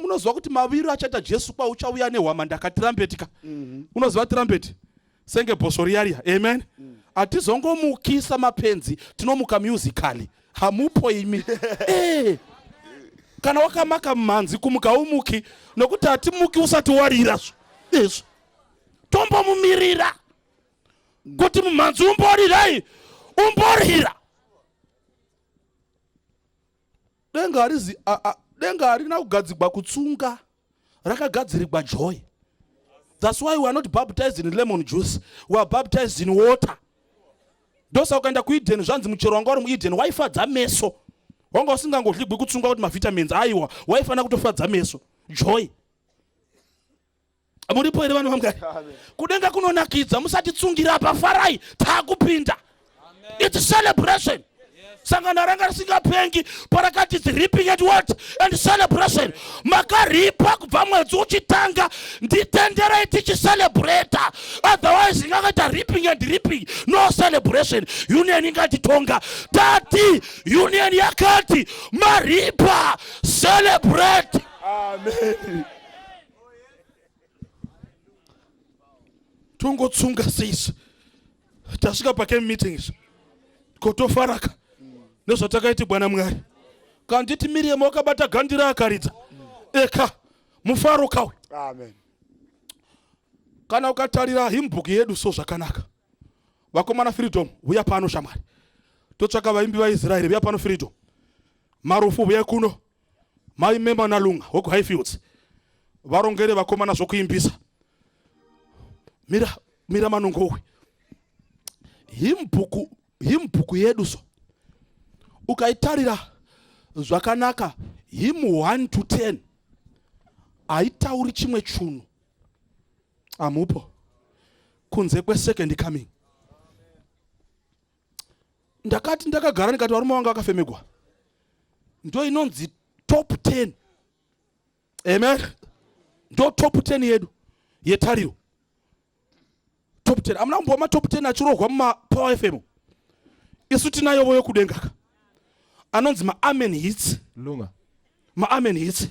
[SPEAKER 1] Munozwa kuti maviri achaita Jesu kwa uchauya nehwama ndakatirambetika. Unoziva tirambeti? Senge bosoriaria. Amen. Atizongomukisa mapenzi, tinomuka musically. Hamupo imi. Kana wakamaka mmanzi kumuka umuki, nokuti hatimuki usati warira. Izvo. Tombomumirira. Kuti mmanzi umborira. Umborira. Denga harina kugadzirwa kutsunga, rakagadzirirwa joy. That's why we are not baptized in lemon juice. We are baptized in water. Ndosa ukaenda kuEden zvanzi muchero wanga uri muEden waifadza meso. Wanga usingangodligwi kutsunga kuti mavitamins aiwa, waifana kutofadza meso. Joy. Muripo here vanhu vamwe. Kudenga kunonakidza, musati tsungira pafarai, taakupinda. It's a celebration. Sangana ranga risingapengi parakati is reaping at what? And celebration. Makaripa kubva mwedzi uchitanga nditendere tichicelebrate. Otherwise ingakaita reaping and reaping. No celebration. Union ingatitonga. Tati union yakati maripa celebrate.
[SPEAKER 2] Amen.
[SPEAKER 1] Tongotsunga says. Tasvika pake meetings. Kotofaraka. Nezvatakaiti Bwana Mwari. Kanditi Miriam wakabata gandira akaridza. Eka mufaro kawe.
[SPEAKER 2] Amen.
[SPEAKER 1] Kana ukatarira hymnbook yedu so zvakanaka. Vakomana Freedom uya pano shamwari. Totsvaka vaimbi vaIsraeri uya pano Freedom. Marufu uya kuno. Maimemba nalunga woku Highfields. Varongere vakomana zvokuimbisa. Mira manongowe. Hymnbook yedu so. Ukaitarira zvakanaka hymn 1 to 10 aitauri chimwe chunhu. Amupo kunze second coming. Ndakagara ndikati varume vanga vakafemegwa. Ndo inonzi top 10. Amen. Ndo top 10 yedu yetariro. Top 10. Amuna mboma top 10 achirohwa muma Power FM. Isu tinayo voyo kudengaka. Anonzi ma-amen hits.
[SPEAKER 2] Lunga.
[SPEAKER 1] Ma-amen hits.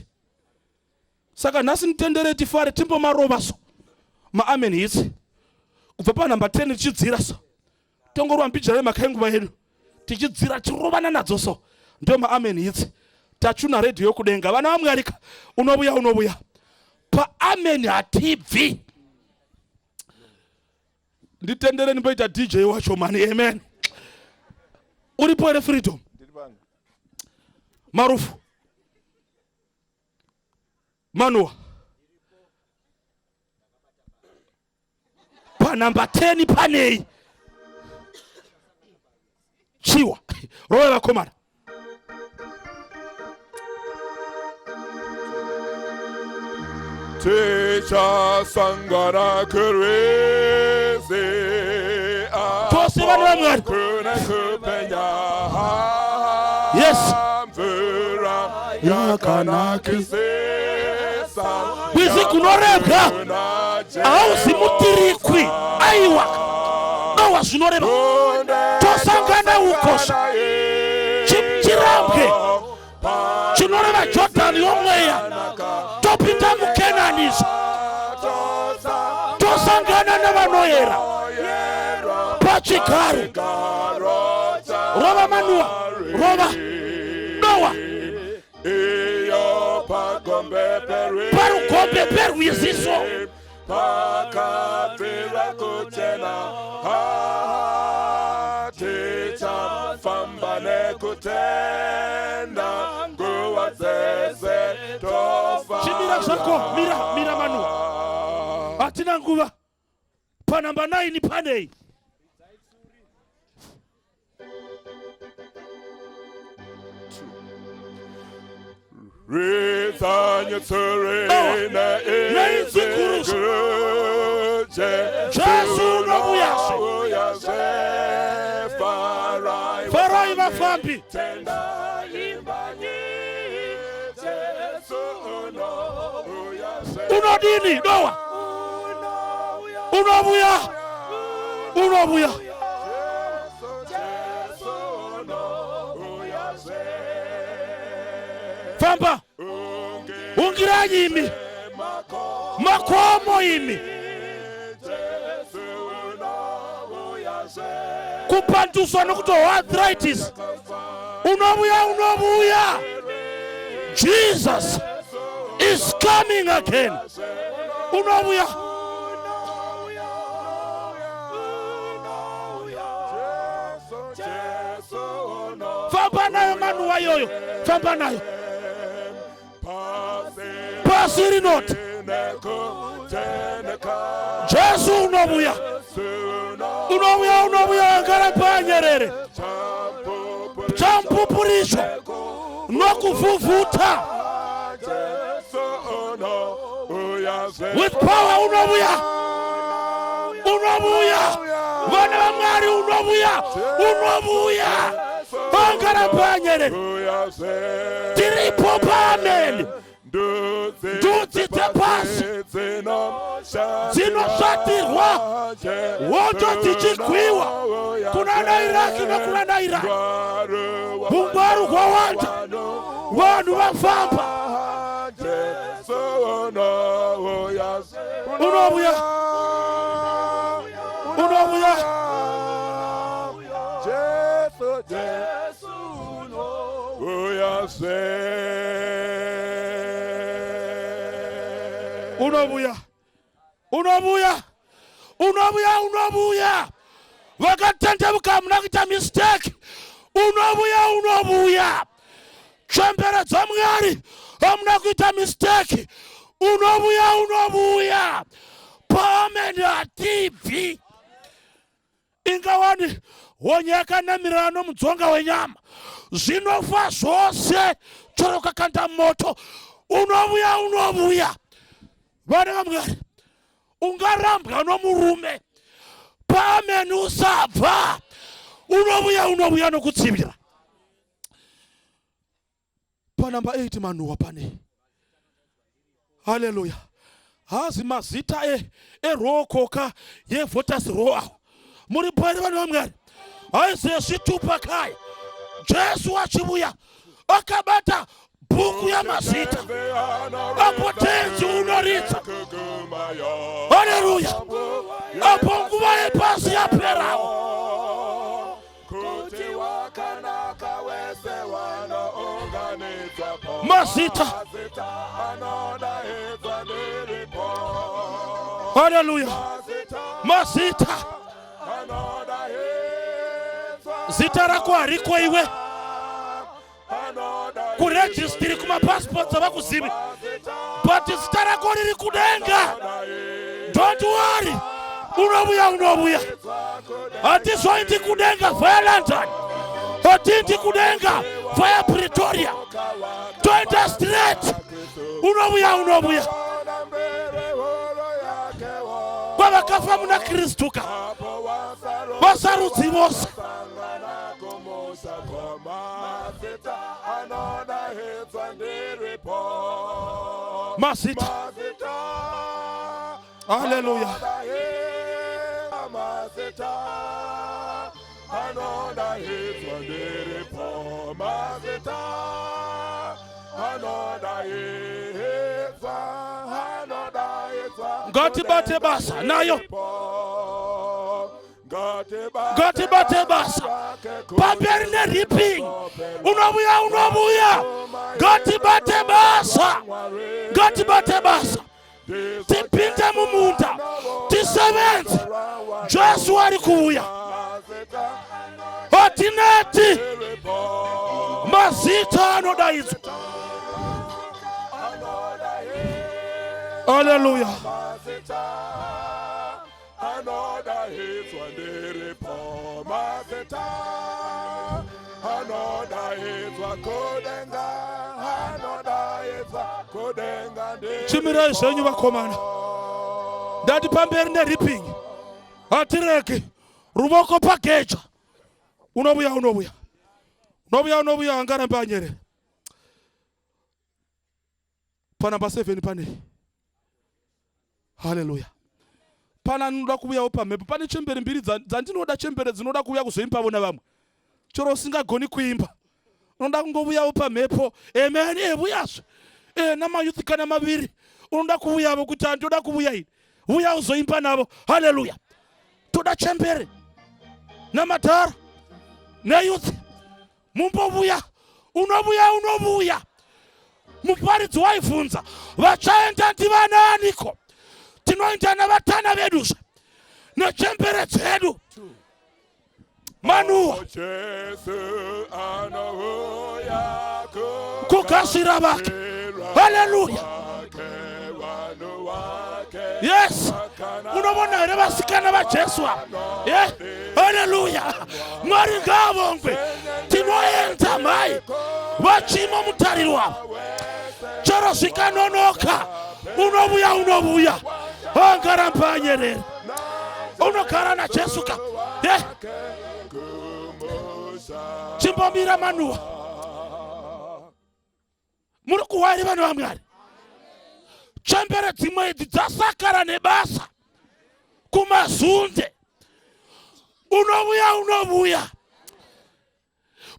[SPEAKER 1] Saka nasi nitendere tifare timbo marova so. Ma-amen hits. Kubva pa number 10 tichidzira so. Tongorwa mbijara makainguva yedu. Tichidzira chirovana nadzo so. Ndo ma-amen hits. Tachuna radio kudenga. Vana vamwarika. Unobuya. Pa amen hatibvi. Nditendere nimboita DJ wacho mani. Amen. Uripo here Freedom. Marufu. Manuwa. Pa number 10 panei. Chiwa. Roya vakomana.
[SPEAKER 2] Techa sangara kerweze.
[SPEAKER 1] Tose vanu vamwari. Yes. Wizi kunorebwa. Auzi mutirikwi. Aiwa.
[SPEAKER 2] Noah zvinoreva tosangana ukosha chirambwe chinoreva Jordan yomweya topinda muKenaniso tosangana nevanoera pachigaro rova Manoa rova Noah parugombe perwiziso
[SPEAKER 3] pakapfira kuchena ticha famba nekutenda nguva dzese tofa.
[SPEAKER 2] Chimira zvako mira Manoa hatina nguva panamba 9 panei
[SPEAKER 3] Rizanya tsurina izikuruja
[SPEAKER 2] Jesu nobuyashe Farai vafambi
[SPEAKER 3] Tenda imbanyi Jesu
[SPEAKER 2] unodini Noah unobuya famba ungiranyi imi makomo imi kupanduswa nokuti arthritis unobuya Jesus is coming again unobuya famba nayo Manoa yoyo famba nayo pasiri not Jesu unobuya ngarapanyerere champupurisho nokuvuvuta with power unobuya vana vaMwari unobuya angarapanyerere tiripo pamene ndudzi dzepasi dzinosvatirwa wondo dzichigwiwa kunana Iraki nokunana Irani ungwaru hwawanda vanhu vafamba unobuya unobuya vakatendeuka muna kuita mistake unobuya chemberedza Mwari hamuna kuita mistake unobuya pamene hatibvi ingawani wonyaka namirana nomudzonga wenyama zvinofa zvose chero kakanda moto unobuya vana vaMwari ungarambwa nomurume pamene usabva unobuya nokutsivira panamba 8 Manoa pane haleluya hazi mazita erokoka yevotas roa muri pari vanhu vaMwari haizezvitupa kai Jesu achibuya akabata bhuku yamazita apo tenzi unoridza haleluya apo nguva yepasi yaperawo mazita haleluya mazita zita rako hariko iwe kurejistiri kumapassports avakuzivi but zita rako riri kudenga. Don't worry, unobuya hatizoindi kudenga via London, hatindi kudenga via Pretoria, toenda straight unobuya kwavakafa muna Kristuka vasarudzi vose mazita haleluya
[SPEAKER 3] mazita anodaidzwa ndiripo mazita anodaidzwa
[SPEAKER 1] ngatibate basa nayo ngatibate basa pamberi neripping unobuya ngatibate basa tipinde mumunda tisebenze Jesu ari kuuya otineti mazita anodaidzwa. Hallelujah. Chimira zenyu vakomana ndati pamberi neripping hatireke ruvoko pageja unobuya angarambe anyerere panamba 7 pane. Hallelujah. Pana ndoda kuuyawo pamhepo pane chembere mbiri dzandinoda chembere dzinoda kuuya kuzoimbavo navamwe chero usingagoni kuimba unoda kungovuyawo pamhepo. Amen. Vuyazve namayuthi kana maviri unoda kuuyavo kuti andoda kuuya ini vuya uzoimba navo. Hallelujah. Toda chembere namadhara neyuthi mumbovuya unovuya muparidzi waivhunza vachaenda ndivananiko tinoenda navatana veduzve nechembere dzedu manuwa kugashira vake. Haleluya. Yes. Unobona here vasikana vaJesu. Yeah. Haleluya. Mwari ngavongwe tinoenda mai vachimo mutariri wavo chero zvikanonoka unovuya angaramba anyerere unogara naJesu ka. Yeah. Chimbomira manuwa muri kuwari vanhu vaMwari. Chembere dzimwe idzi dzasakara nebasa kumazunde unovuya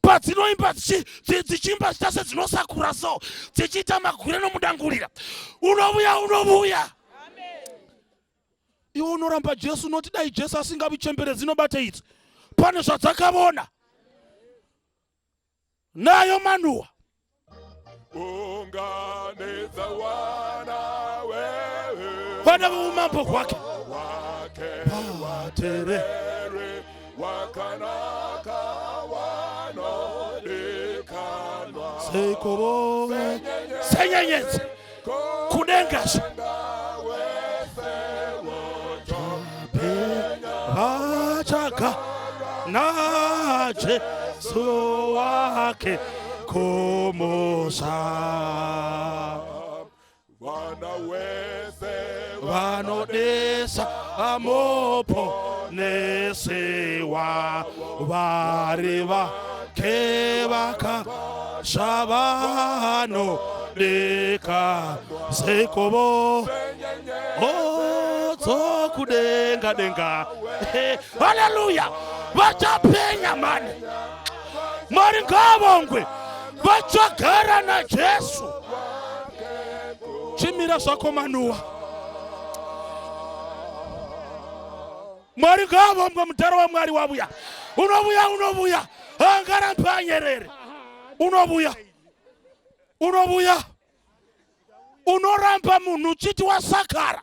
[SPEAKER 1] padzinoimba dzichimba zitase dzinosakura so dzichiita magwire nomudangurira unovuya. Iwe unoramba Jesu noti dai Jesu asingavi chembere dzinobate idzi pane zvadzakavona nayo manuwa vana veumambo hwake vaterere seikovo senyenyedzi kudengasha vachaga naJesu wake kumusha vanodesa amopo nesewa vari vake vakasha vanodeka seikovo kudenga. Haleluya. Vachapenya mani Mwari ngavongwe vachagara naJesu. Chimira zvako manuwa Mwari ngavongwe mudhara waMwari wavuya unovuya angaramba anyerere unovuya unoramba munhu uchiti wasakara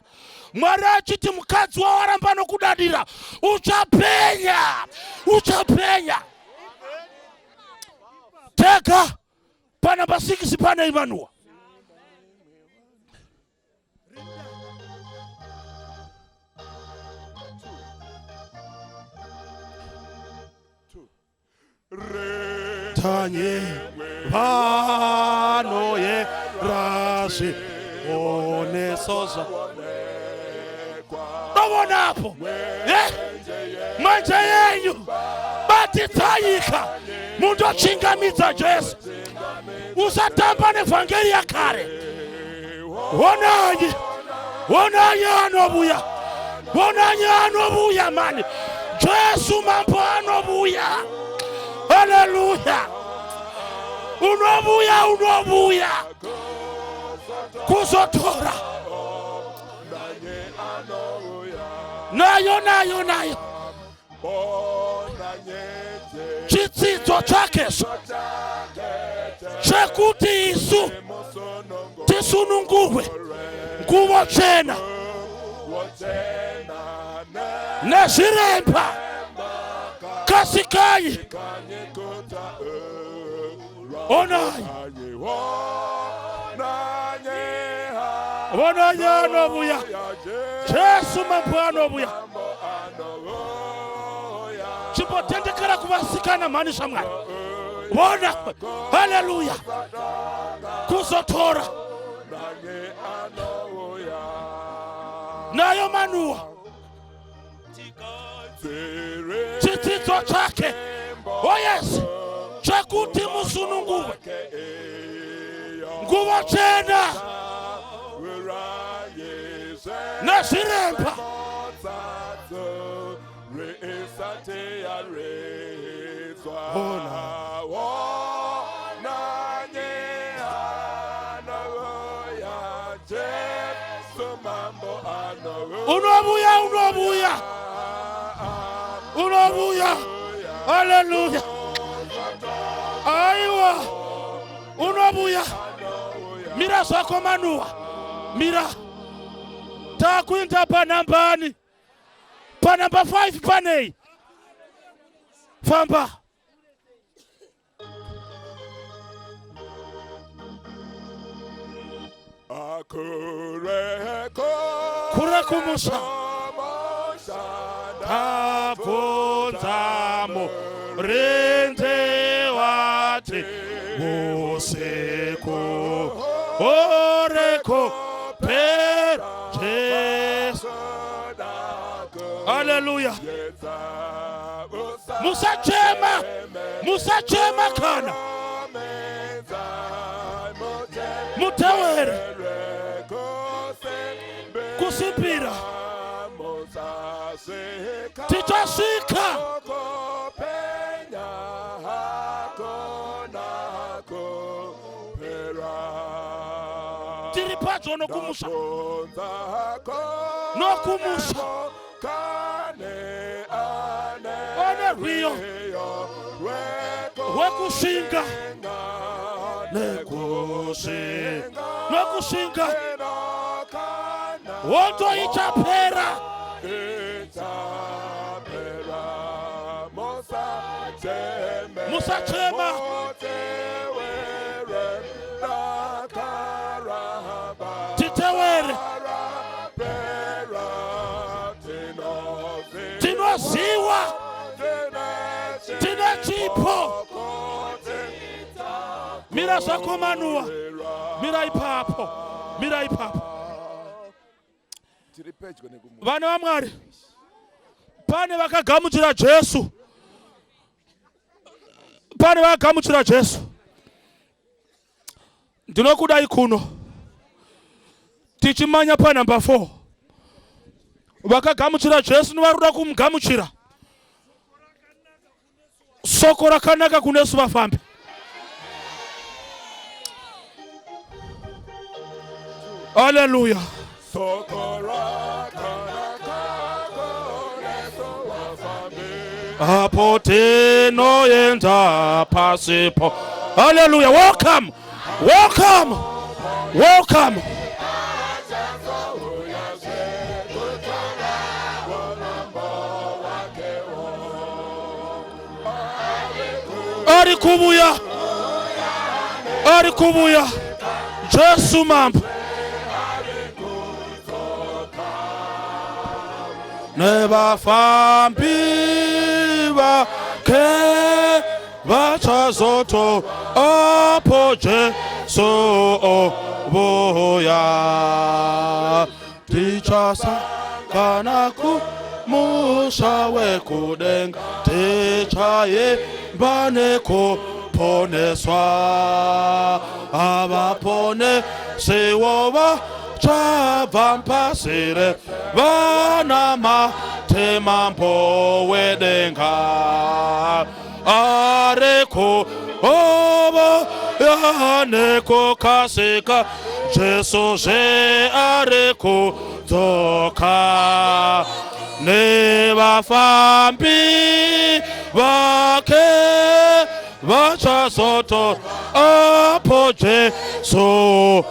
[SPEAKER 1] Mwari achiti mukadzi wawaramba nokudadira uchapenya tega panamba 6 pane ivanuwa tanye vanoye rasi onesoza novonapo manje yenyu batitsayika mundochingamidza Jesu usatamba nevhangeri yakare wonanyi anovuya mani Jesu mambo anobuya. Hallelujah. Unobuya kuzotora nayo chitsidzo chake chekuti isu tisunungurwe nguvo chena nezviremba kasikai onai anobuya Jesu mambo anobuya chimbotendekera kuvasikana mhani shamwari vona haleluya kuzotora nayo manuwa chidzidzo chake yes chekuti musununguwe nguvo chena nezviremba unobuya haleluya aiwa unobuya mira zvako manuwa mira takuinda panambani panamba 5 panei famba kurekumusha tabvunzamo renze wati usiku oreko pera Jesu. Hallelujah. Musachema kana mutawere kusipira titasika tiripadzo nokumusha one rwiyo rwekushinga nokushinga woto ichapera musachema titewere tinoziwa tina chipo mira zvako manuwa mira ipapo vana vaMwari pane vakagamuchira Jesu ndinokudai kuno tichimanya panamba 4 vakagamuchira Jesu nivaruda kumugamuchira soko rakanaka kunesu vafambi haleluya apo tinoenda pasipo haleluya welcome ari kubuya Jesu mambo nevafambi vake vachazoto apo Jesu obuya tichasangana kumusha wekudenga tichayimba nekuponeswa avaponesiwo chabvampasire vana matemambo wedenga areko ovo yaneko kasika Jesu zve areko dzoka nevafambi vake vachazoto apo Jesu.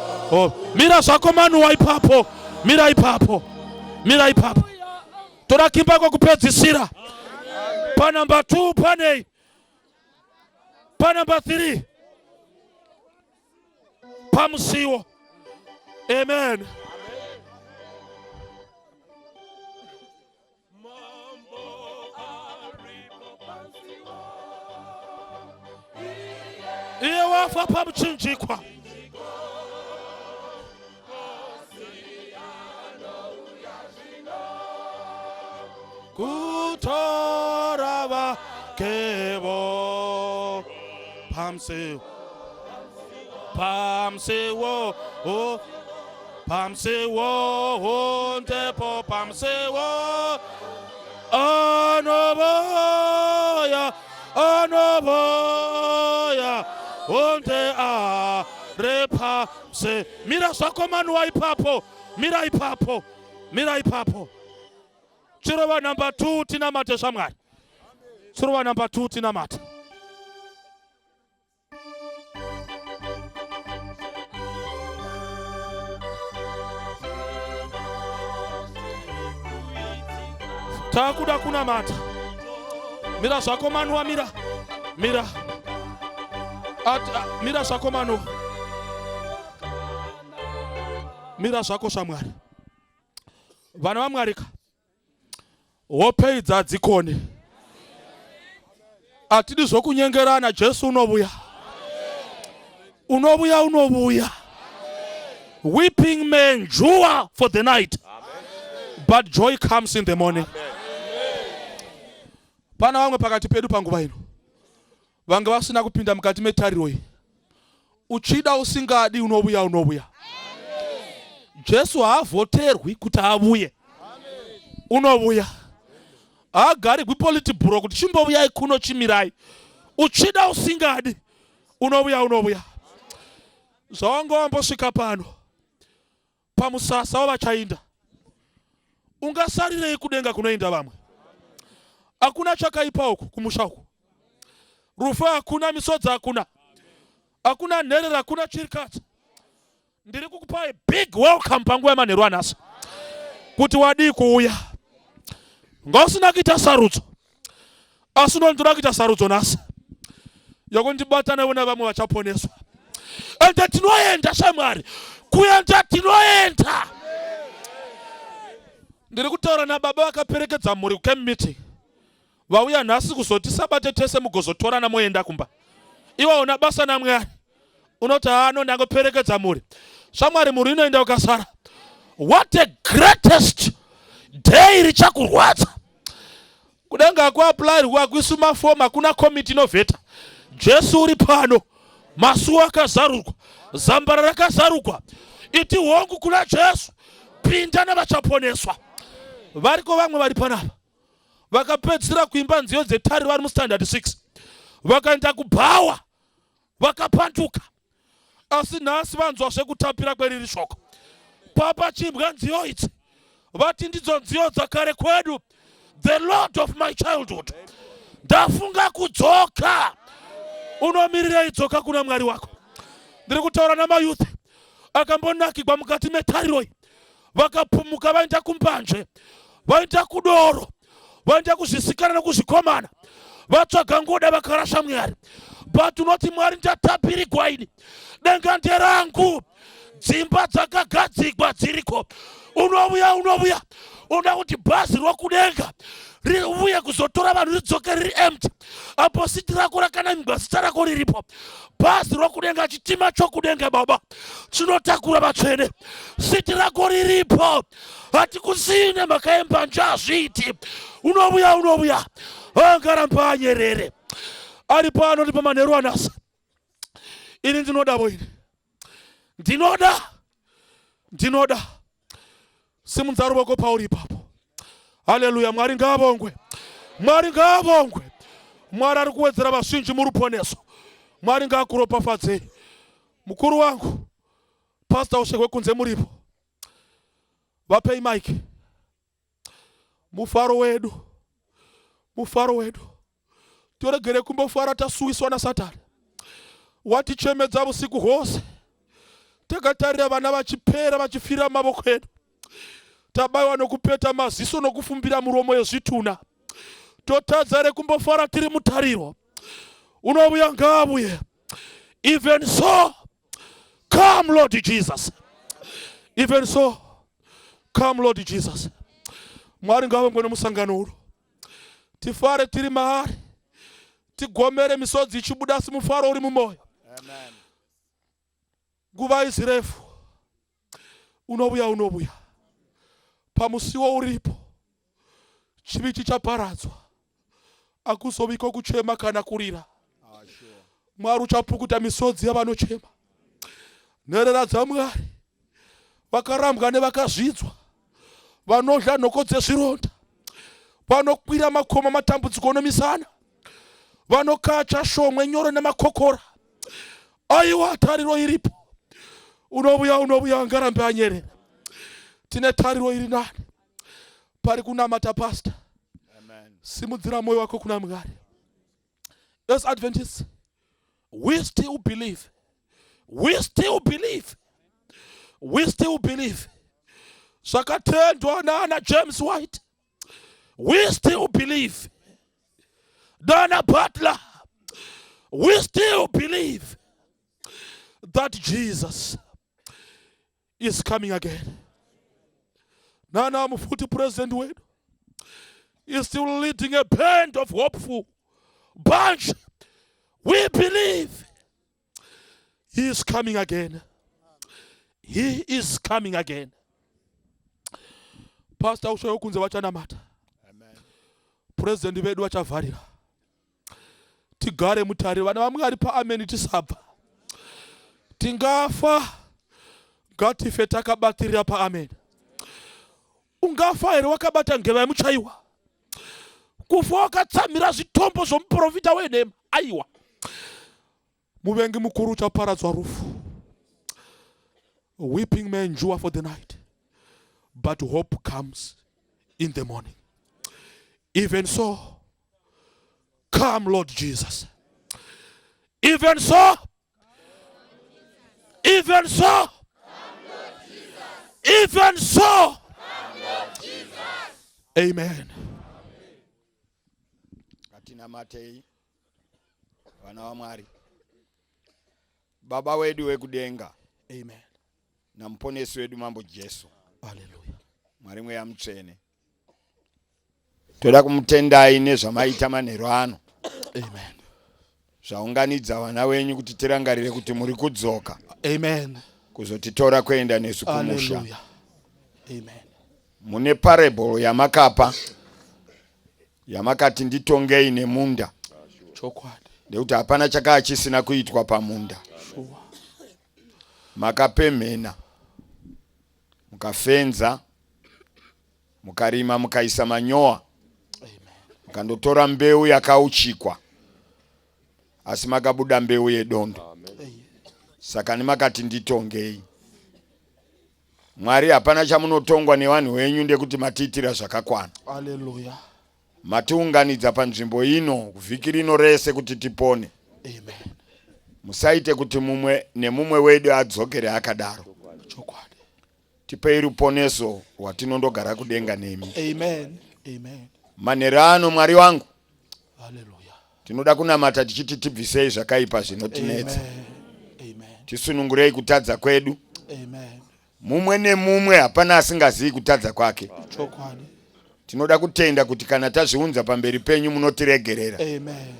[SPEAKER 1] Mira zvako manuwa ipapo, mira ipapo, mira ipapo. Torakimba kwa kupedzisira. Pa number 2 pane. Pa number 3. Pa musiwo. Amen. Iye wafa pa mchinjikwa. Kutorava kevo pamse wo oh pamse wo ontepo pamse wo anoboya onte a repamse. Mira zvako manuwa ipapo, mira ipapo, mira ipapo. Chirova number 2 tinamate shamwari. Chirova number 2 tinamate. Takuda kunamata. Mira zvako manuwa, mira. Mira. Mira zvako manuwa. Mira zvako shamwari. Vana vaMwarika. Wopeidza dzikoni. Atidi zvokunyengerana. Jesu unobuya. Unobuya. Weeping may endure for the night, but joy comes in the morning. Pana vamwe pakati pedu panguva ino vange vasina kupinda mukati metariro iyi. Uchida usingadi unobuya. Jesu haavhoterwi kuti abuye. Unobuya. Agari kwipolitibhuro kuti chimbobuyai kuno chimirai. Uchida usingadi unobuya. Zvawanga wambosvika pano pamusasa wavachainda, ungasarirei kudenga kunoinda vamwe? Hakuna chakaipa uku kumusha uku. Rufu hakuna, misodzi hakuna. Hakuna nherera, hakuna chirikadzi. Ndiri kukupai big welcome panguva yamanheru anhasi. Kuti wadi kuuya. Ngausina kuita sarudzo. Asi unondira kuita sarudzo nhasi yokundibata newe nevamwe vachaponeswa. Ende tinoenda shamwari. Kuenda tinoenda. Ndiri kutaura nababa vakaperekedza mhuri camp meeting. Vauya nhasi kuzoti sabate tese mugozotorana moenda kumba. Iwe una basa naMwari. Unoti nangoperekedza mhuri. Shamwari mhuri inoenda ukasara. What a greatest day richakurwadza. Kudenga kuapply kuisuma form, hakuna committee inovheta. Jesu uri pano. Masuwa akazarurwa. Zambara rakazarurwa. Iti hongu kuna Jesu. Pinda navachaponeswa. Variko vamwe vari panapa vakapedzisira kuimba nziyo dzetari vari mustandard 6. Vakaenda kubhawa. Vakapanduka. Asi nhasi vanzwa zvekutapira kweriri shoko. Papa chimbwa nziyo idzi. Vati ndidzo nziyo dzakare kwedu. The Lord of my childhood. Ndafunga kudzoka. Unomirira idzoka kuna Mwari wako. Ndiri kutaura namayouth akambonakirwa mukati metariro. Vakapumuka vaenda kumbanje. Vaenda kudoro. Vaenda kuzvisikana nekuzvikomana. Vatsvaga ngoda vakarasha Mwari. But unoti Mwari ndatapirigwa ini. Denga nderangu. Dzimba dzakagadzigwa dziriko. Unobuya. Unoda kuti bhazi rokudenga riuye kuzotora vanhu ridzoke riri empty. Apo siti rako rakanamigwa zita rako riripo. Bhazi rokudenga, chitima chokudenga baba chinotakura vatsvene. Siti rako riripo. Hatikusine makaemba njazviti. Unobuya. Angaramba anyerere. Ari pano ndi pamanheru anhasi. Ini ndinoda boini. Ndinoda Ndinoda simunza ruoko pauri ipapo. Haleluya. Mwari ngavongwe. Mwari ngavongwe. Mwari ari kuwedzera vazhinji muruponeso. Mwari ngakuropafadzei. Mukuru wangu Pastor Ushekwe kunze muripo. Vapei mike. Mufaro wedu. Mufaro wedu. Toregere kumbofara tasuiswa na Satani. Watichemedza usiku hwose. Takatarira vana vachipera vachifira mavoko edu. Tabayiwa nokupeta maziso nokufumbira muromo yezvituna. Totadzare kumbofara tiri mutariro. Unobuya ngabuye. Even so, come Lord Jesus. Even so, come Lord Jesus. Mwari ngavongwe nomusangano uno. Tifare tiri mahari. Tigomere misodzi ichibuda simufaro uri mumoyo.
[SPEAKER 3] Amen.
[SPEAKER 1] Nguva izirefu. Unobuya. Pamusiwo uripo. Chivi chichaparadzwa. Akuzoviko kuchema kana kurira. Mwari uchapukuta misodzi yavanochema. Nherera dzaMwari vakarambwa nevakazvidzwa. Vanodya nhoko dzezvironda. Vanokwira makoma matambudziko nomisana. Vanokacha shomwe nyoro nemakokora. Aiwa tariro iripo. Unobuya ngarambe anyerera. Tine tariro iri nani. Pari kunamata pastor.
[SPEAKER 3] Amen.
[SPEAKER 1] Simudzira moyo wako kuna Mwari. As Adventists, we still believe. We still believe. We still believe. Zakatendwa na James White. We still believe. Dana Butler. We still believe that Jesus is coming again. Nana Mufuti President wedu is still leading a band of hopeful bunch. We believe he is coming again. He is coming again. Pastor Ushoyo kunze wachanamata.
[SPEAKER 3] Amen.
[SPEAKER 1] President wedu wachavarira. Tigare mutari vana vaMwari pa amen tisabva. Tingafa ngatife takabatirira pa amen. Ungafa ere wakabata ngeva yemuchaiwa. Kufa wakatsamira zvitombo zvomuprofita wenhema. Aiwa. Muvengi mukuru uchaparadzwa rufu. Weeping may endure for the night, but hope comes in the morning. Even so, come Lord Jesus. Even so, even so, even so, amen.
[SPEAKER 3] Katina matei vana vaMwari. Baba wedu wekudenga.
[SPEAKER 1] Amen.
[SPEAKER 3] Na mponesi wedu mambo Jesu.
[SPEAKER 1] Hallelujah.
[SPEAKER 3] Mwari mweya mutsvene. Toda kumutendai nezvamaita manheru ano.
[SPEAKER 1] Amen.
[SPEAKER 3] Zvaunganidza vana wenyu kuti tirangarire kuti muri kudzoka.
[SPEAKER 1] Amen.
[SPEAKER 3] Kuzotitora kuenda nesu kumusha.
[SPEAKER 1] Hallelujah. Amen.
[SPEAKER 3] Mune parable yamakapa. Yamakati nditongei nemunda.
[SPEAKER 1] Chokwadi.
[SPEAKER 3] Ndekuti hapana chakaa chisina kuitwa pamunda.
[SPEAKER 1] Sure.
[SPEAKER 3] Makapemhena. Mukafenza. Mukarima mukaisa manyowa. Mukandotora mbeu yakauchikwa. Asi makabuda mbeu yedondo. Saka nemakati nditongei. Mwari hapana chamunotongwa nevanhu venyu ndekuti matiitira zvakakwana.
[SPEAKER 1] Hallelujah.
[SPEAKER 3] Matiunganidza panzvimbo ino kuvhiki rino rese kuti tipone.
[SPEAKER 1] Amen.
[SPEAKER 3] Musaite kuti mumwe nemumwe wedu adzokere akadaro.
[SPEAKER 1] Chokwadi.
[SPEAKER 3] Tipei ruponeso watinondogara kudenga nemi.
[SPEAKER 1] Amen. Amen.
[SPEAKER 3] Manheru ano Mwari wangu.
[SPEAKER 1] Hallelujah.
[SPEAKER 3] Tinoda kunamata tichiti tibvisei zvakaipa zvinotinetsa.
[SPEAKER 1] Amen.
[SPEAKER 3] Tisunungurei kutadza kwedu.
[SPEAKER 1] Amen.
[SPEAKER 3] Mumwe nemumwe hapana asingazivi kutadza kwake.
[SPEAKER 1] Chokwadi.
[SPEAKER 3] Tinoda kutenda kuti kana tazviunza pamberi penyu munotiregerera.
[SPEAKER 1] Amen.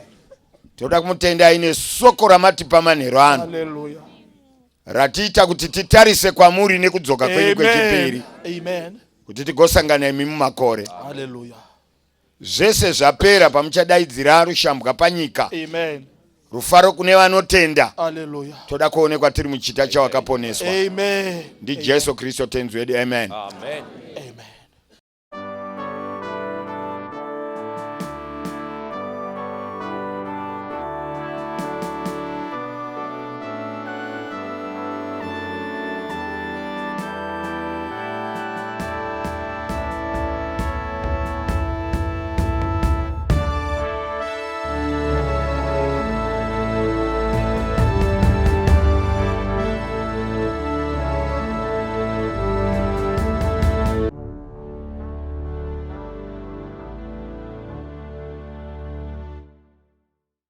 [SPEAKER 3] Tinoda kumutendai nesoko ramatipa manheru ano.
[SPEAKER 1] Hallelujah.
[SPEAKER 3] Ratiita kuti titarise kwamuri nekudzoka kwenyu kwechipiri.
[SPEAKER 1] Amen.
[SPEAKER 3] Kuti tigosangana imi mumakore.
[SPEAKER 1] Hallelujah.
[SPEAKER 3] Zvese zvapera pamuchadaidzira rushambwa panyika.
[SPEAKER 1] Amen.
[SPEAKER 3] rufaro kune vanotenda.
[SPEAKER 1] Hallelujah.
[SPEAKER 3] Toda kuonekwa tiri muchita chawakaponeswa.
[SPEAKER 1] Amen.
[SPEAKER 3] Ndi Jesu Kristo tenzi wedu. Amen.
[SPEAKER 2] Amen.
[SPEAKER 1] Amen.